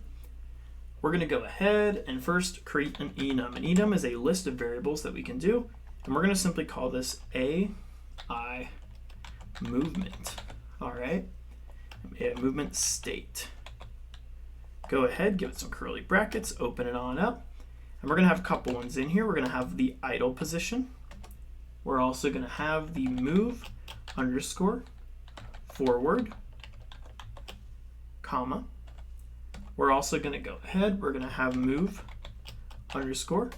[SPEAKER 1] We're going to go ahead and first create an enum. An enum is a list of variables that we can do. And we're going to simply call this AI movement. All right. AI movement state. Go ahead, give it some curly brackets, open it on up. And we're going to have a couple ones in here. We're going to have the idle position. We're also going to have the move underscore forward, comma. We're also going to go ahead, we're going to have move underscore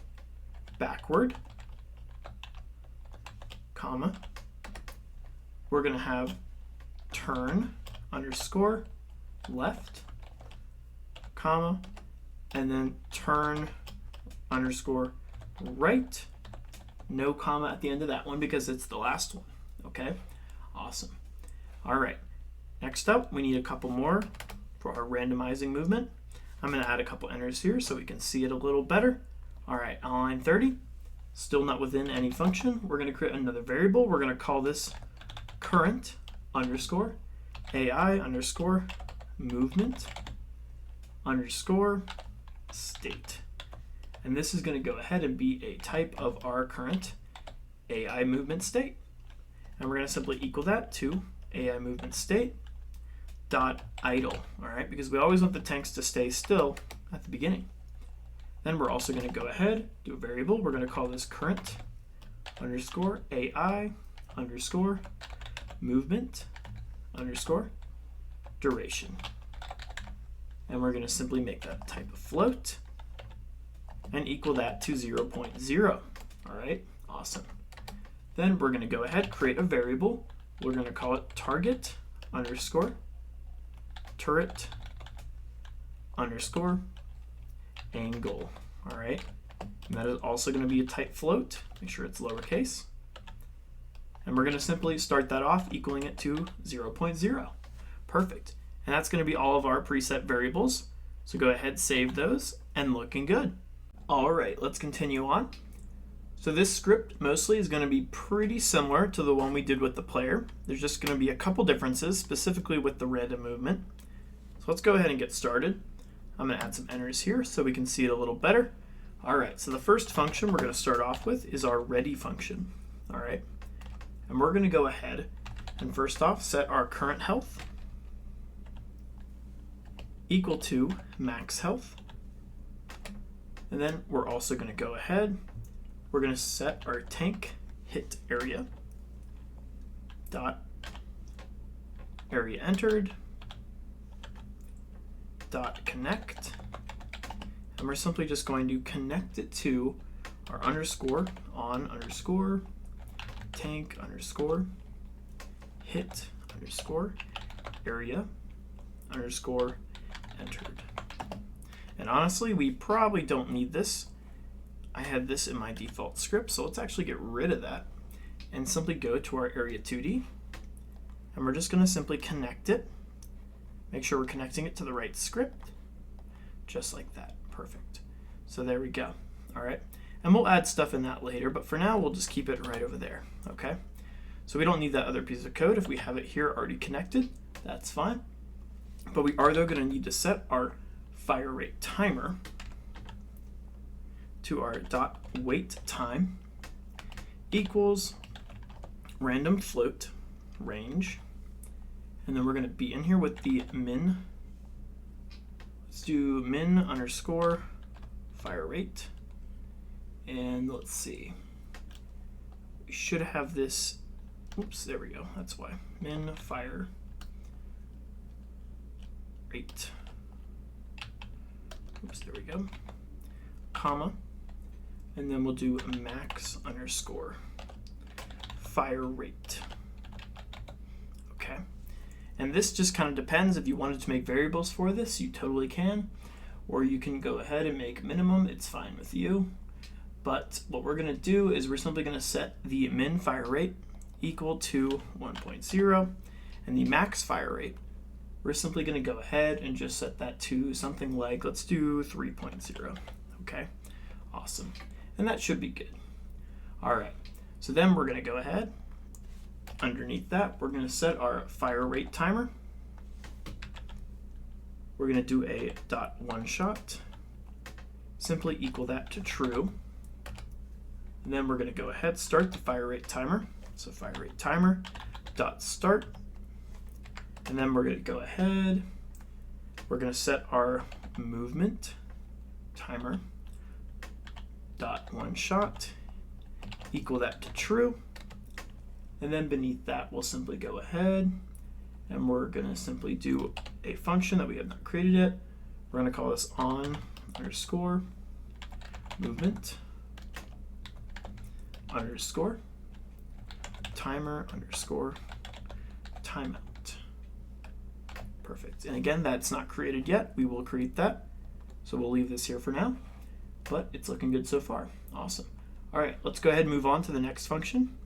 [SPEAKER 1] backward, comma. We're going to have turn underscore left, comma. and then turn underscore right. No comma at the end of that one because it's the last one. Okay, awesome. All right, next up, we need a couple more for our randomizing movement. I'm going to add a couple enters here so we can see it a little better. All right, on line 30, still not within any function, we're going to create another variable. We're going to call this current underscore AI underscore movement underscore state. And this is going to go ahead and be a type of our current AI movement state. And we're going to simply equal that to AI movement state dot idle, all right, because we always want the tanks to stay still at the beginning. Then we're also going to go ahead, do a variable. We're going to call this current underscore AI underscore movement underscore duration. And we're going to simply make that type of float and equal that to 0.0. All right, awesome. Then we're going to go ahead, create a variable. We're going to call it target underscore turret underscore angle. All right, and that is also going to be a type float. Make sure it's lowercase. And we're going to simply start that off equaling it to 0.0. Perfect. And that's going to be all of our preset variables. So go ahead, save those, and looking good. All right, let's continue on. So this script mostly is going to be pretty similar to the one we did with the player. There's just going to be a couple differences, specifically with the random movement. So let's go ahead and get started. I'm going to add some enters here so we can see it a little better. All right, so the first function we're going to start off with is our ready function. All right, and we're going to go ahead and first off set our current health equal to max health. And then we're also going to go ahead, we're going to set our tank hit area dot area entered dot connect, and we're simply just going to connect it to our underscore on underscore tank underscore hit underscore area underscore entered. And honestly, we probably don't need this. I had this in my default script, so let's actually get rid of that and simply go to our area 2D, and we're just going to simply connect it. Make sure we're connecting it to the right script, just like that. Perfect. So there we go. All right, and we'll add stuff in that later, but for now we'll just keep it right over there. Okay, so we don't need that other piece of code. If we have it here already connected, that's fine. But we are though going to need to set our fire rate timer to our dot wait time equals random float range, and then we're going to be in here with the min. Let's do min underscore fire rate, and let's see, we should have this, oops, there we go, that's why, min fire rate, oops, there we go, comma, and then we'll do max underscore fire rate. Okay, and this just kind of depends. If you wanted to make variables for this, you totally can, or you can go ahead and make minimum. It's fine with you. But what we're going to do is we're simply going to set the min fire rate equal to 1.0, and the max fire rate, we're simply going to go ahead and just set that to something like, let's do 3.0. Okay, awesome. And that should be good. All right, so then we're going to go ahead. Underneath that, we're going to set our fire rate timer. We're going to do a dot one shot, simply equal that to true. And then we're going to go ahead, start the fire rate timer. So fire rate timer dot start. And then we're going to go ahead, we're going to set our movement timer dot one shot, equal that to true. And then beneath that, we'll simply go ahead and we're going to simply do a function that we have not created yet. We're going to call this on underscore movement underscore timer underscore timeout. Perfect. And again, that's not created yet. We will create that. So we'll leave this here for now, but it's looking good so far. Awesome. All right, let's go ahead and move on to the next function.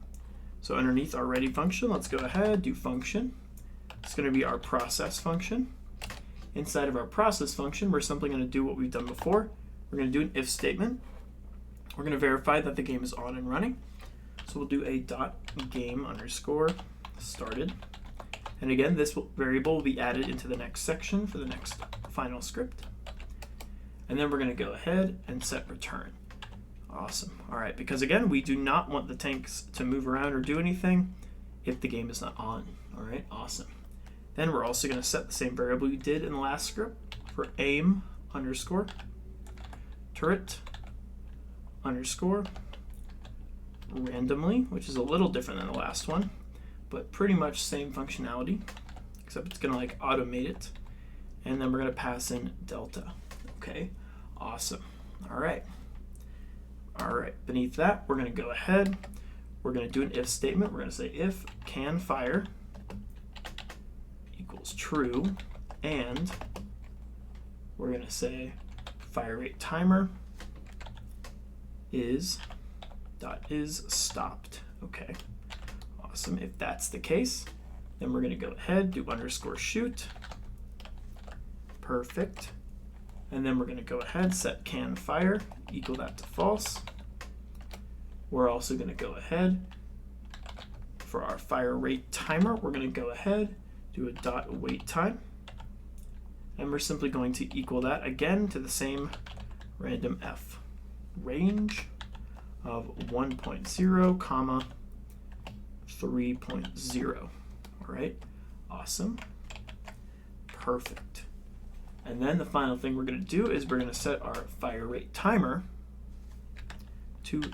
[SPEAKER 1] So underneath our ready function, let's go ahead, do function. It's going to be our process function. Inside of our process function, we're simply going to do what we've done before. We're going to do an if statement. We're going to verify that the game is on and running. So we'll do a .game underscore started. And again, this variable will be added into the next section for the next final script. And then we're going to go ahead and set return. Awesome. All right, because again, we do not want the tanks to move around or do anything if the game is not on. All right, awesome. Then we're also going to set the same variable we did in the last script for aim underscore turret underscore randomly, which is a little different than the last one, but pretty much same functionality, except it's going to like automate it. And then we're going to pass in delta. Okay, awesome. All right. All right, beneath that, we're going to go ahead. We're going to do an if statement. We're going to say if can fire equals true, and we're going to say fire rate timer is stopped. Okay, awesome. If that's the case, then we're going to go ahead, do underscore shoot. Perfect. And then we're going to go ahead, set can fire, equal that to false. We're also going to go ahead, for our fire rate timer, we're going to go ahead, do a .wait time. And we're simply going to equal that again to the same random f. Range of 1.0, comma 3.0. All right, awesome, perfect. And then the final thing we're going to do is we're going to set our fire rate timer to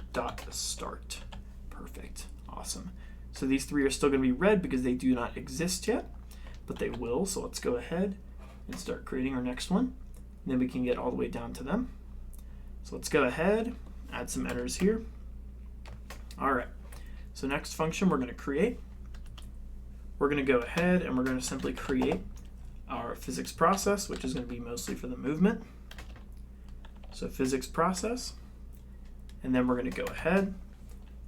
[SPEAKER 1] .start. Perfect, awesome. So these three are still going to be red because they do not exist yet, but they will. So let's go ahead and start creating our next one. And then we can get all the way down to them. So let's go ahead, add some errors here. All right, so next function we're going to create. We're going to go ahead and we're going to simply create our physics process, which is going to be mostly for the movement. So physics process, and then we're going to go ahead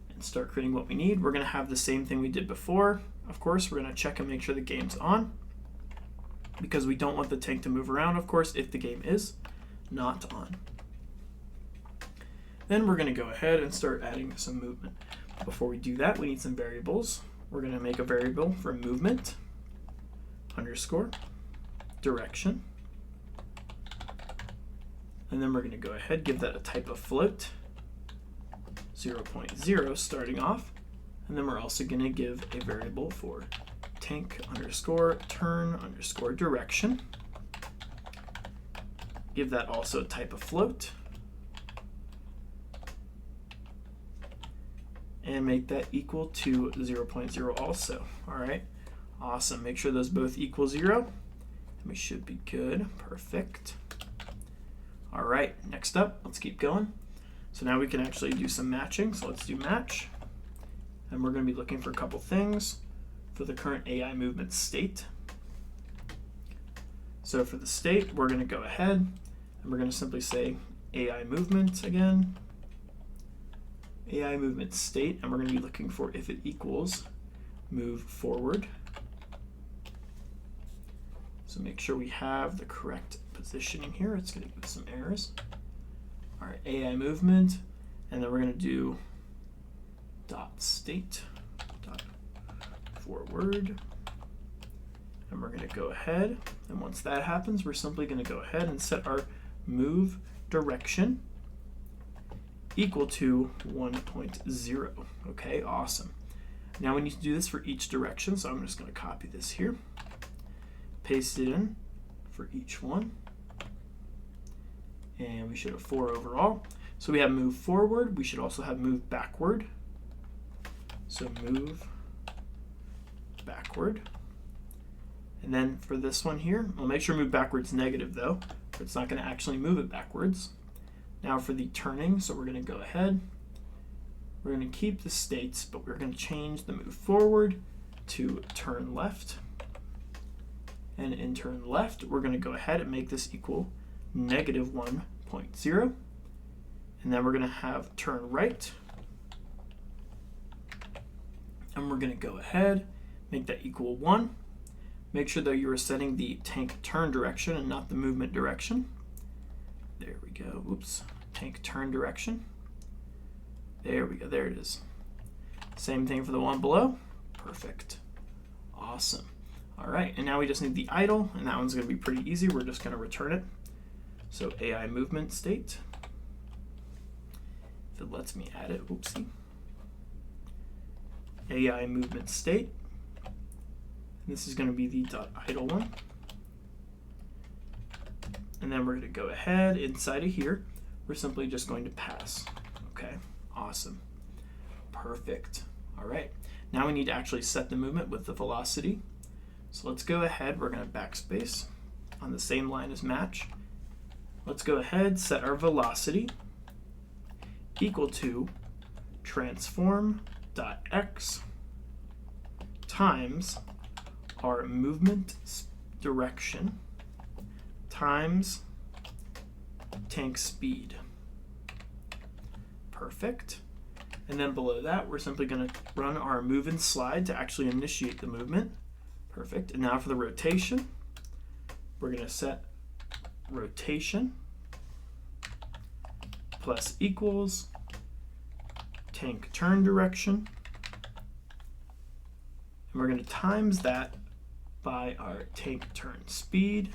[SPEAKER 1] and start creating what we need. We're going to have the same thing we did before. Of course, we're going to check and make sure the game's on, because we don't want the tank to move around, of course, if the game is not on. Then we're going to go ahead and start adding some movement. Before we do that, we need some variables. We're going to make a variable for movement underscore direction, and then we're going to go ahead, give that a type of float, 0.0 starting off, and then we're also going to give a variable for tank underscore turn underscore direction, give that also a type of float, and make that equal to 0.0 also. All right, awesome. Make sure those both equal 0. We should be good. Perfect. All right, next up, let's keep going. So now we can actually do some matching. So let's do match. And we're going to be looking for a couple things for the current AI movement state. So for the state, we're going to go ahead and we're going to simply say AI movement again. AI movement state, and we're going to be looking for if it equals move forward. So make sure we have the correct positioning here. It's going to give us some errors. All right, AI movement, and then we're going to do .state .forward, and we're going to go ahead, and once that happens, we're simply going to go ahead and set our move direction equal to 1.0. Okay, awesome. Now we need to do this for each direction, so I'm just going to copy this here, paste it in for each one, and we should have 4 overall. So we have move forward, we should also have move backward. So move backward. And then for this one here, we'll make sure move backwards negative though, but it's not going to actually move it backwards. Now for the turning, so we're going to go ahead, we're going to keep the states, but we're going to change the move forward to turn left. And in turn left, we're going to go ahead and make this equal negative 1.0. And then we're going to have turn right. And we're going to go ahead, make that equal 1. Make sure that you are setting the tank turn direction and not the movement direction. There we go. Oops. Tank turn direction. There we go. There it is. Same thing for the one below. Perfect. Awesome. All right. And now we just need the idle, and that one's going to be pretty easy. We're just going to return it. So AI movement state. If it lets me add it. Oopsie. AI movement state. This is going to be the .idle one. And then we're going to go ahead inside of here. We're simply just going to pass. Okay, awesome. Perfect. All right. Now we need to actually set the movement with the velocity. So let's go ahead. We're going to backspace on the same line as match. Let's go ahead, set our velocity equal to transform.x times our movement direction times tank speed. Perfect. And then below that, we're simply going to run our move and slide to actually initiate the movement. Perfect. And now for the rotation, we're going to set rotation plus equals tank turn direction. And we're going to times that by our tank turn speed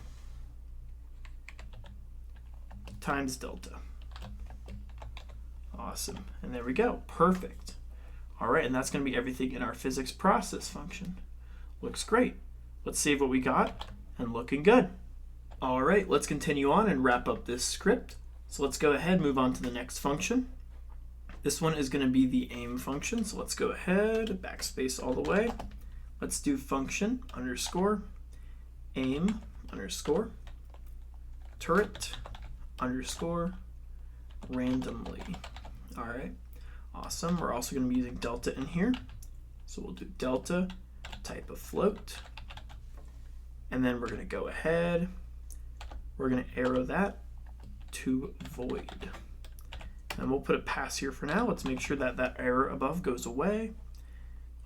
[SPEAKER 1] times delta. Awesome. And there we go. Perfect. All right, and that's going to be everything in our physics process function. Looks great. Let's save what we got, and looking good. All right, let's continue on and wrap up this script. So let's go ahead and move on to the next function. This one is going to be the aim function. So let's go ahead, backspace all the way. Let's do function underscore aim underscore turret underscore randomly. All right, awesome. We're also going to be using delta in here. So we'll do delta type of float. And then we're going to go ahead. We're going to arrow that to void. And we'll put a pass here for now. Let's make sure that that error above goes away.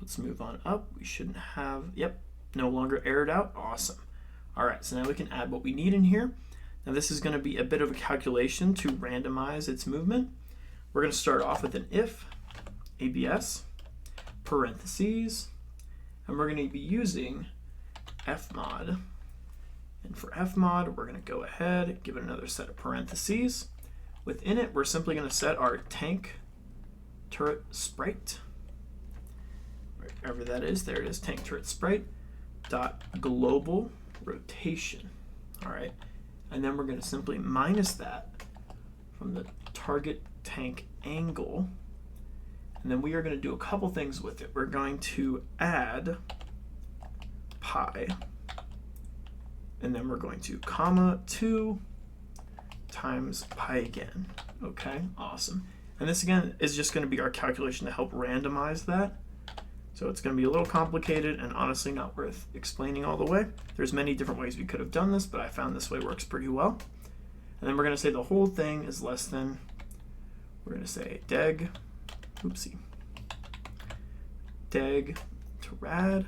[SPEAKER 1] Let's move on up. We shouldn't have, yep, no longer errored out. Awesome. All right, so now we can add what we need in here. Now this is going to be a bit of a calculation to randomize its movement. We're going to start off with an if, ABS, parentheses, and we're going to be using fmod. And for fmod, we're going to go ahead, give it another set of parentheses. Within it, we're simply going to set our tank turret sprite, wherever that is. There it is, tank turret sprite dot global rotation. All right, and then we're going to simply minus that from the target tank angle, and then we are going to do a couple things with it. We're going to add pi, and then we're going to comma 2 times pi again. Okay, awesome. And this again is just going to be our calculation to help randomize that. So it's going to be a little complicated and honestly not worth explaining all the way. There's many different ways we could have done this, but I found this way works pretty well. And then we're going to say the whole thing is less than, we're going to say deg, oopsie, deg to rad,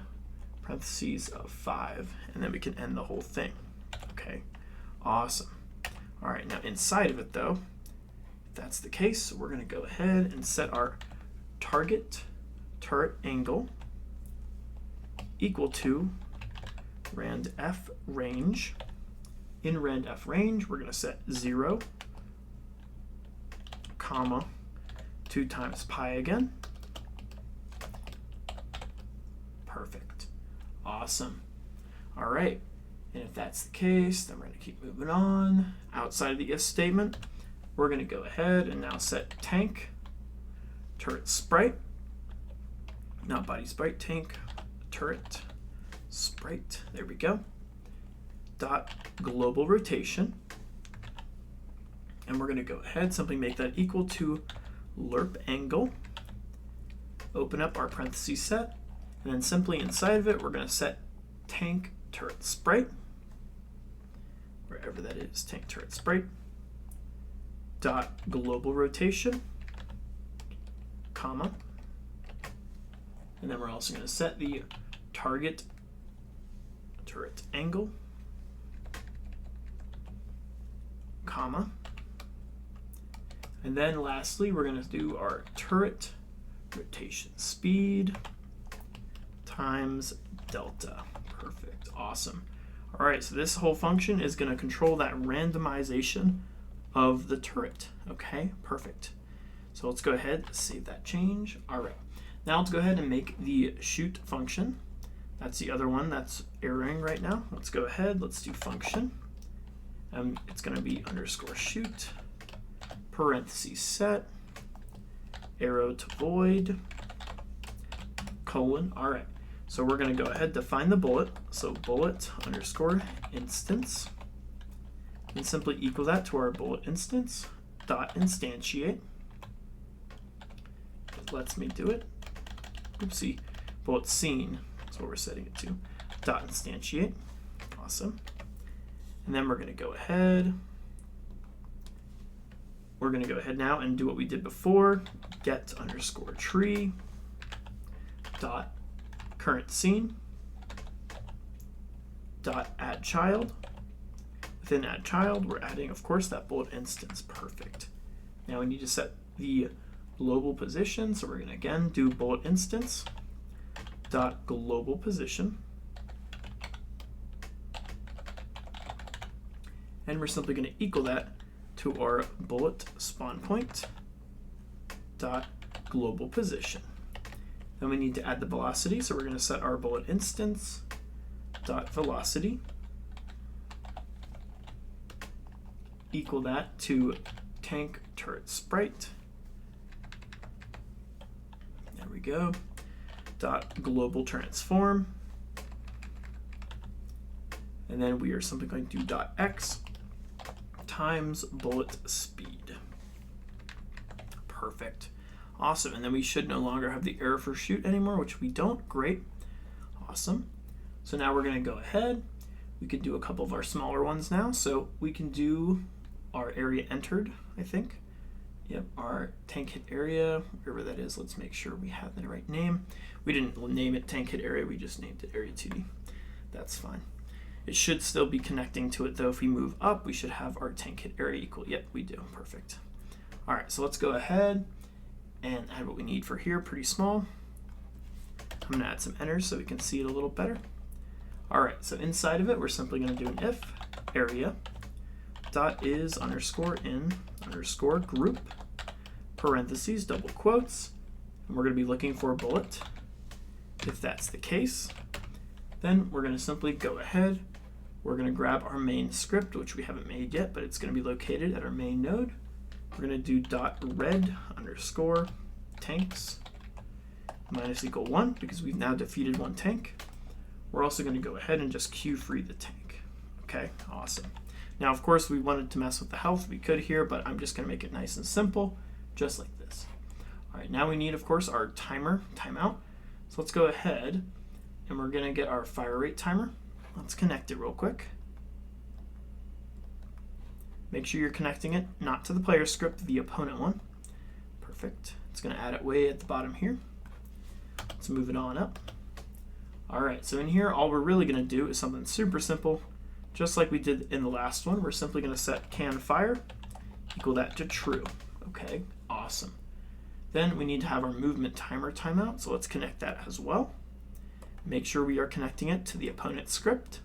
[SPEAKER 1] parentheses of 5, and then we can end the whole thing. Okay, awesome. All right, now inside of it though, if that's the case, we're going to go ahead and set our target turret angle equal to randf range. In randf range, we're going to set 0, comma 2 times pi again. Perfect. Awesome. All right. And if that's the case, then we're going to keep moving on. Outside of the if statement, we're going to go ahead and now set tank turret sprite, not body sprite, tank turret sprite. There we go. Dot global rotation. And we're going to go ahead, simply make that equal to lerp angle. Open up our parentheses set. And then simply inside of it, we're going to set tank turret sprite, wherever that is, tank turret sprite, dot global rotation, comma, and then we're also going to set the target turret angle, comma, and then lastly we're going to do our turret rotation speed times delta. Perfect, awesome. All right, so this whole function is going to control that randomization of the turret. Okay, perfect. So let's go ahead, save that change. All right, now let's go ahead and make the shoot function. That's the other one that's erroring right now. Let's go ahead, let's do function. It's going to be underscore shoot, parentheses set, arrow to void, colon. All right, so we're going to go ahead, define the bullet. So bullet underscore instance, and simply equal that to our bullet instance dot instantiate. It lets me do it. Oopsie, bullet scene. That's what we're setting it to. Dot instantiate. Awesome. And then we're going to go ahead. We're going to go ahead now and do what we did before. Get underscore tree dot current scene dot add child. Within add child, we're adding, of course, that bullet instance. Perfect. Now we need to set the global position. So we're going to again do bullet instance dot global position. And we're simply going to equal that to our bullet spawn point dot global position. Then we need to add the velocity, so we're going to set our bullet instance dot velocity equal that to tank turret sprite. There we go. Dot global transform. And then we are simply going to do dot x times bullet speed. Perfect. Awesome. And then we should no longer have the error for shoot anymore, which we don't. Great. Awesome. So now we're going to go ahead. We can do a couple of our smaller ones now. So we can do our area entered, I think. Yep, our tank hit area, wherever that is. Let's make sure we have the right name. We didn't name it tank hit area, we just named it area 2D. That's fine. It should still be connecting to it though. If we move up, we should have our tank hit area equal. Yep, we do. Perfect. All right, so let's go ahead and add what we need for here, pretty small. I'm going to add some enters so we can see it a little better. All right, so inside of it, we're simply going to do an if area dot is underscore in underscore group parentheses double quotes, and we're going to be looking for a bullet. If that's the case, then we're going to simply go ahead. We're going to grab our main script, which we haven't made yet, but it's going to be located at our main node. We're going to do dot red underscore tanks minus equal 1 because we've now defeated one tank. We're also going to go ahead and just queue free the tank. Okay, awesome. Now, of course, we wanted to mess with the health. We could here, but I'm just going to make it nice and simple, just like this. All right, now we need, of course, our timer timeout. So let's go ahead and we're going to get our fire rate timer. Let's connect it real quick. Make sure you're connecting it not to the player script, the opponent one. Perfect. It's going to add it way at the bottom here. Let's move it on up. All right, so in here, all we're really going to do is something super simple. Just like we did in the last one, we're simply going to set can fire, equal that to true. Okay, awesome. Then we need to have our movement timer timeout, so let's connect that as well. Make sure we are connecting it to the opponent script.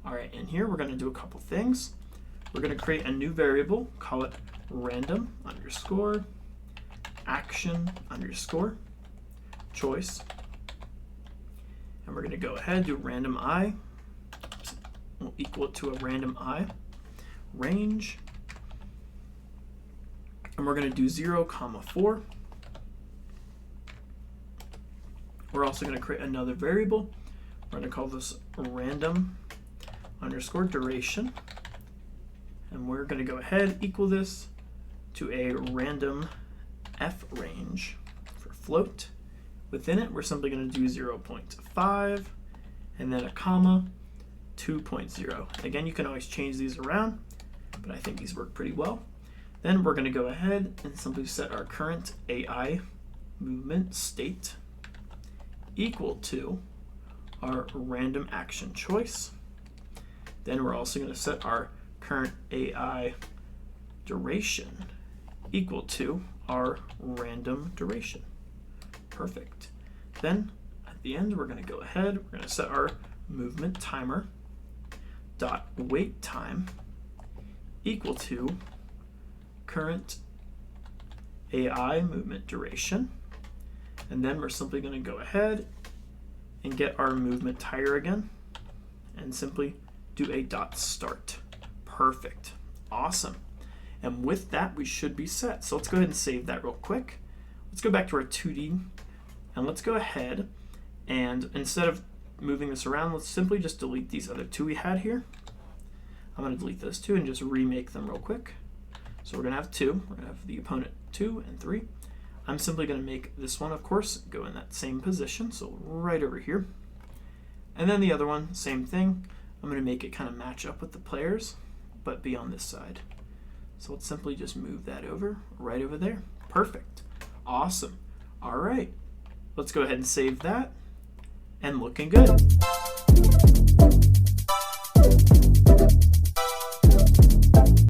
[SPEAKER 1] All right, in here, we're going to do a couple things. We're going to create a new variable, call it random underscore action underscore choice. And we're going to go ahead, do random I. We'll equal it to a random I range. And we're going to do 0, 4. We're also going to create another variable. We're going to call this random underscore duration. And we're going to go ahead, equal this to a random f range for float. Within it, we're simply going to do 0.5 and then a comma 2.0. Again, you can always change these around, but I think these work pretty well. Then we're going to go ahead and simply set our current AI movement state equal to our random action choice. Then we're also going to set our current AI duration equal to our random duration. Perfect. Then at the end, we're going to go ahead, we're going to set our movement timer dot wait time equal to current AI movement duration. And then we're simply going to go ahead and get our movement tire again and simply do a dot start. Perfect. Awesome. And with that, we should be set. So let's go ahead and save that real quick. Let's go back to our 2D and let's go ahead and instead of moving this around, let's simply just delete these other two we had here. I'm going to delete those two and just remake them real quick. So we're going to have two. We're going to have the opponent 2 and 3. I'm simply going to make this one, of course, go in that same position, so right over here. And then the other one, same thing. I'm going to make it kind of match up with the players, but be on this side. So let's simply just move that over, right over there. Perfect. Awesome. All right. Let's go ahead and save that. And looking good.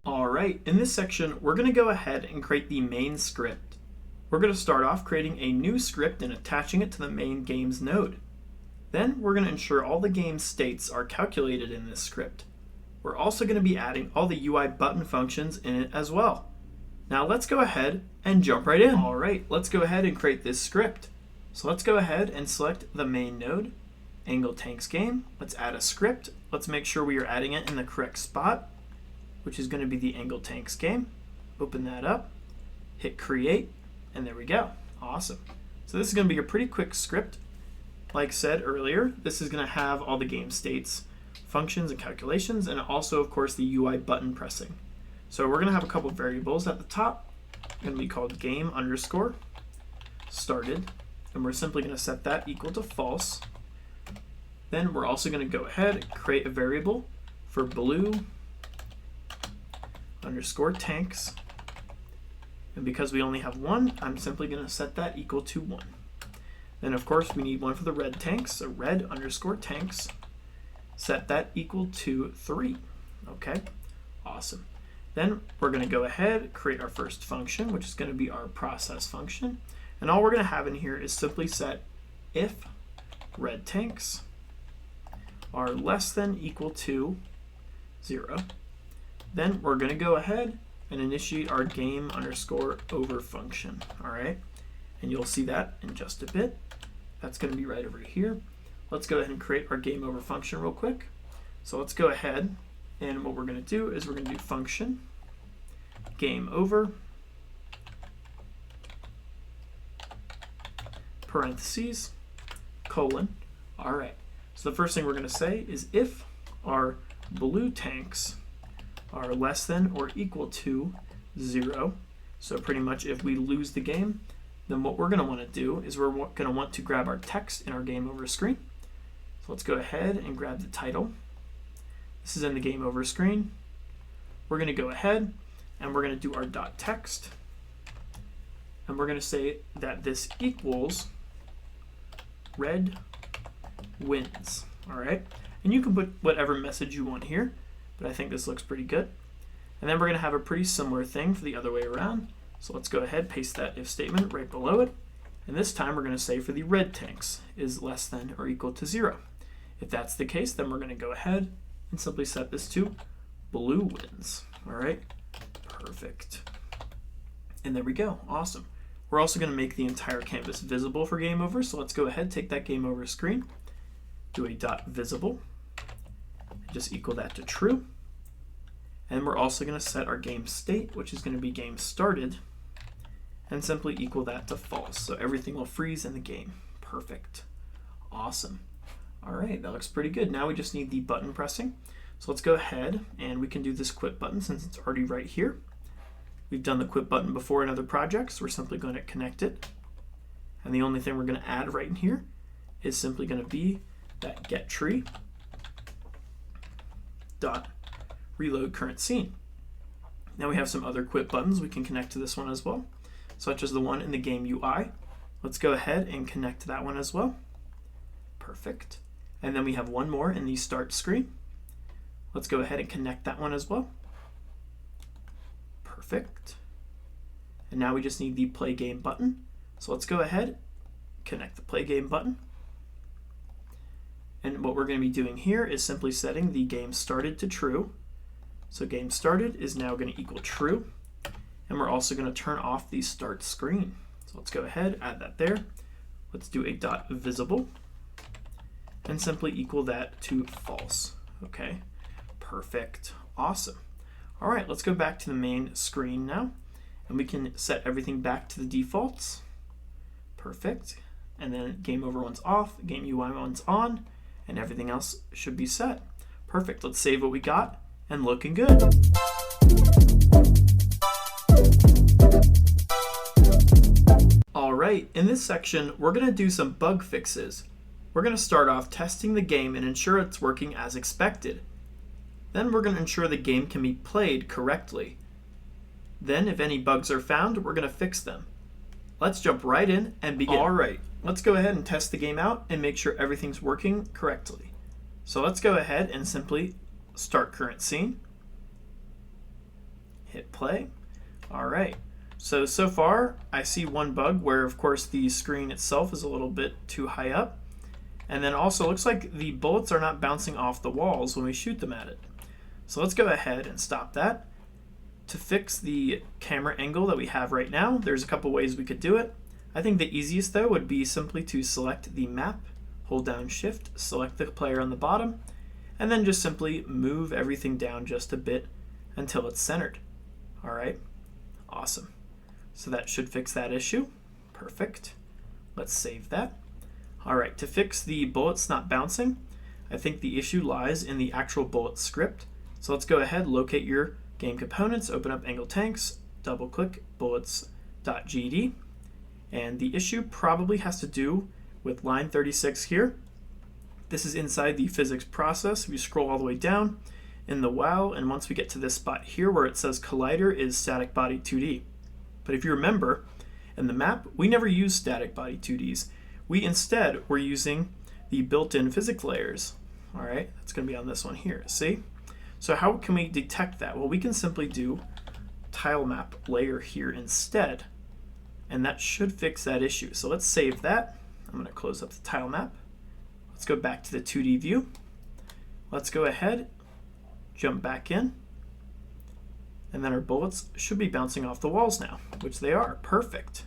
[SPEAKER 1] All right, in this section, we're going to go ahead and create the main script. We're going to start off creating a new script and attaching it to the main games node. Then we're going to ensure all the game states are calculated in this script. We're also going to be adding all the UI button functions in it as well. Now let's go ahead and jump right in. All right, let's go ahead and create this script. So let's go ahead and select the main node, Angle Tanks Game. Let's add a script. Let's make sure we are adding it in the correct spot, which is going to be the Angle Tanks Game. Open that up, hit create, and there we go. Awesome. So this is going to be a pretty quick script. Like said earlier, this is going to have all the game states, functions, and calculations, and also, of course, the UI button pressing. So we're going to have a couple of variables at the top. Going to be called game underscore started, and we're simply going to set that equal to false. Then we're also going to go ahead and create a variable for blue underscore tanks. And because we only have one, I'm simply going to set that equal to 1. Then of course we need one for the red tanks, so red underscore tanks. Set that equal to 3. Okay, awesome. Then we're going to go ahead, create our first function, which is going to be our process function. And all we're going to have in here is simply set if red tanks are less than equal to 0. Then we're going to go ahead and initiate our game underscore over function. All right, and you'll see that in just a bit. That's going to be right over here. Let's go ahead and create our game over function real quick. So let's go ahead, and what we're going to do is we're going to do function game over parentheses colon. All right, so the first thing we're going to say is if our blue tanks are less than or equal to 0, so pretty much if we lose the game, then what we're going to want to do is we're going to want to grab our text in our game over screen. So let's go ahead and grab the title. This is in the game over screen. We're going to go ahead and we're going to do our dot text, and we're going to say that this equals red wins. All right, and you can put whatever message you want here, but I think this looks pretty good. And then we're going to have a pretty similar thing for the other way around. So let's go ahead, paste that if statement right below it. And this time we're going to say for the red tanks is less than or equal to 0. If that's the case, then we're going to go ahead and simply set this to blue wins. All right, perfect. And there we go, awesome. We're also going to make the entire canvas visible for game over. So let's go ahead, take that game over screen, do a dot visible, just equal that to true. And we're also going to set our game state, which is going to be game started, and simply equal that to false. So everything will freeze in the game. Perfect. Awesome. All right, that looks pretty good. Now we just need the button pressing. So let's go ahead and we can do this quit button since it's already right here. We've done the quit button before in other projects. We're simply going to connect it. And the only thing we're going to add right in here is simply going to be that get tree. dot reload current scene. Now we have some other quit buttons we can connect to this one as well, such as the one in the game UI. Let's go ahead and connect to that one as well. Perfect. And then we have one more in the start screen. Let's go ahead and connect that one as well. Perfect. And now we just need the play game button. So let's go ahead, connect the play game button. And what we're going to be doing here is simply setting the game started to true. So game started is now going to equal true. And we're also going to turn off the start screen. So let's go ahead, add that there. Let's do a dot visible and simply equal that to false. Okay, perfect, awesome. All right, let's go back to the main screen now, and we can set everything back to the defaults. Perfect. And then game over one's off, game UI one's on, and everything else should be set. Perfect. Let's save what we got, and looking good. All right, in this section, we're going to do some bug fixes. We're going to start off testing the game and ensure it's working as expected. Then we're going to ensure the game can be played correctly. Then, if any bugs are found, we're going to fix them. Let's jump right in and begin. All right, let's go ahead and test the game out and make sure everything's working correctly. So let's go ahead and simply start current scene. Hit play. All right. So far, I see one bug where, of course, the screen itself is a little bit too high up. And then also looks like the bullets are not bouncing off the walls when we shoot them at it. So let's go ahead and stop that. To fix the camera angle that we have right now, there's a couple ways we could do it. I think the easiest though would be simply to select the map, hold down shift, select the player on the bottom, and then just simply move everything down just a bit until it's centered. All right, awesome. So that should fix that issue. Perfect. Let's save that. All right, to fix the bullets not bouncing, I think the issue lies in the actual bullet script. So let's go ahead, locate your game components, open up Angle Tanks, double click bullets.gd, and the issue probably has to do with line 36 here. This is inside the physics process. We scroll all the way down in the while, and once we get to this spot here where it says collider is static body 2D. But if you remember, in the map, we never use static body 2Ds. We instead were using the built-in physics layers. All right, that's going to be on this one here. See? So how can we detect that? Well, we can simply do tile map layer here instead, and that should fix that issue. So let's save that. I'm going to close up the tile map. Let's go back to the 2D view. Let's go ahead, jump back in, and then our bullets should be bouncing off the walls now, which they are. Perfect.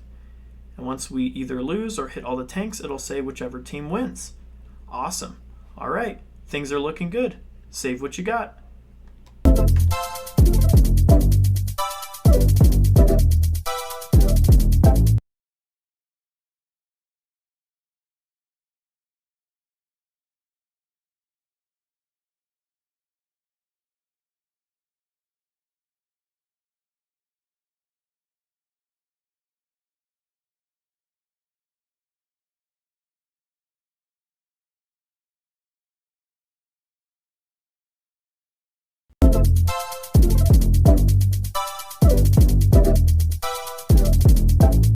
[SPEAKER 1] And once we either lose or hit all the tanks, it'll say whichever team wins. Awesome. All right, things are looking good. Save what you got.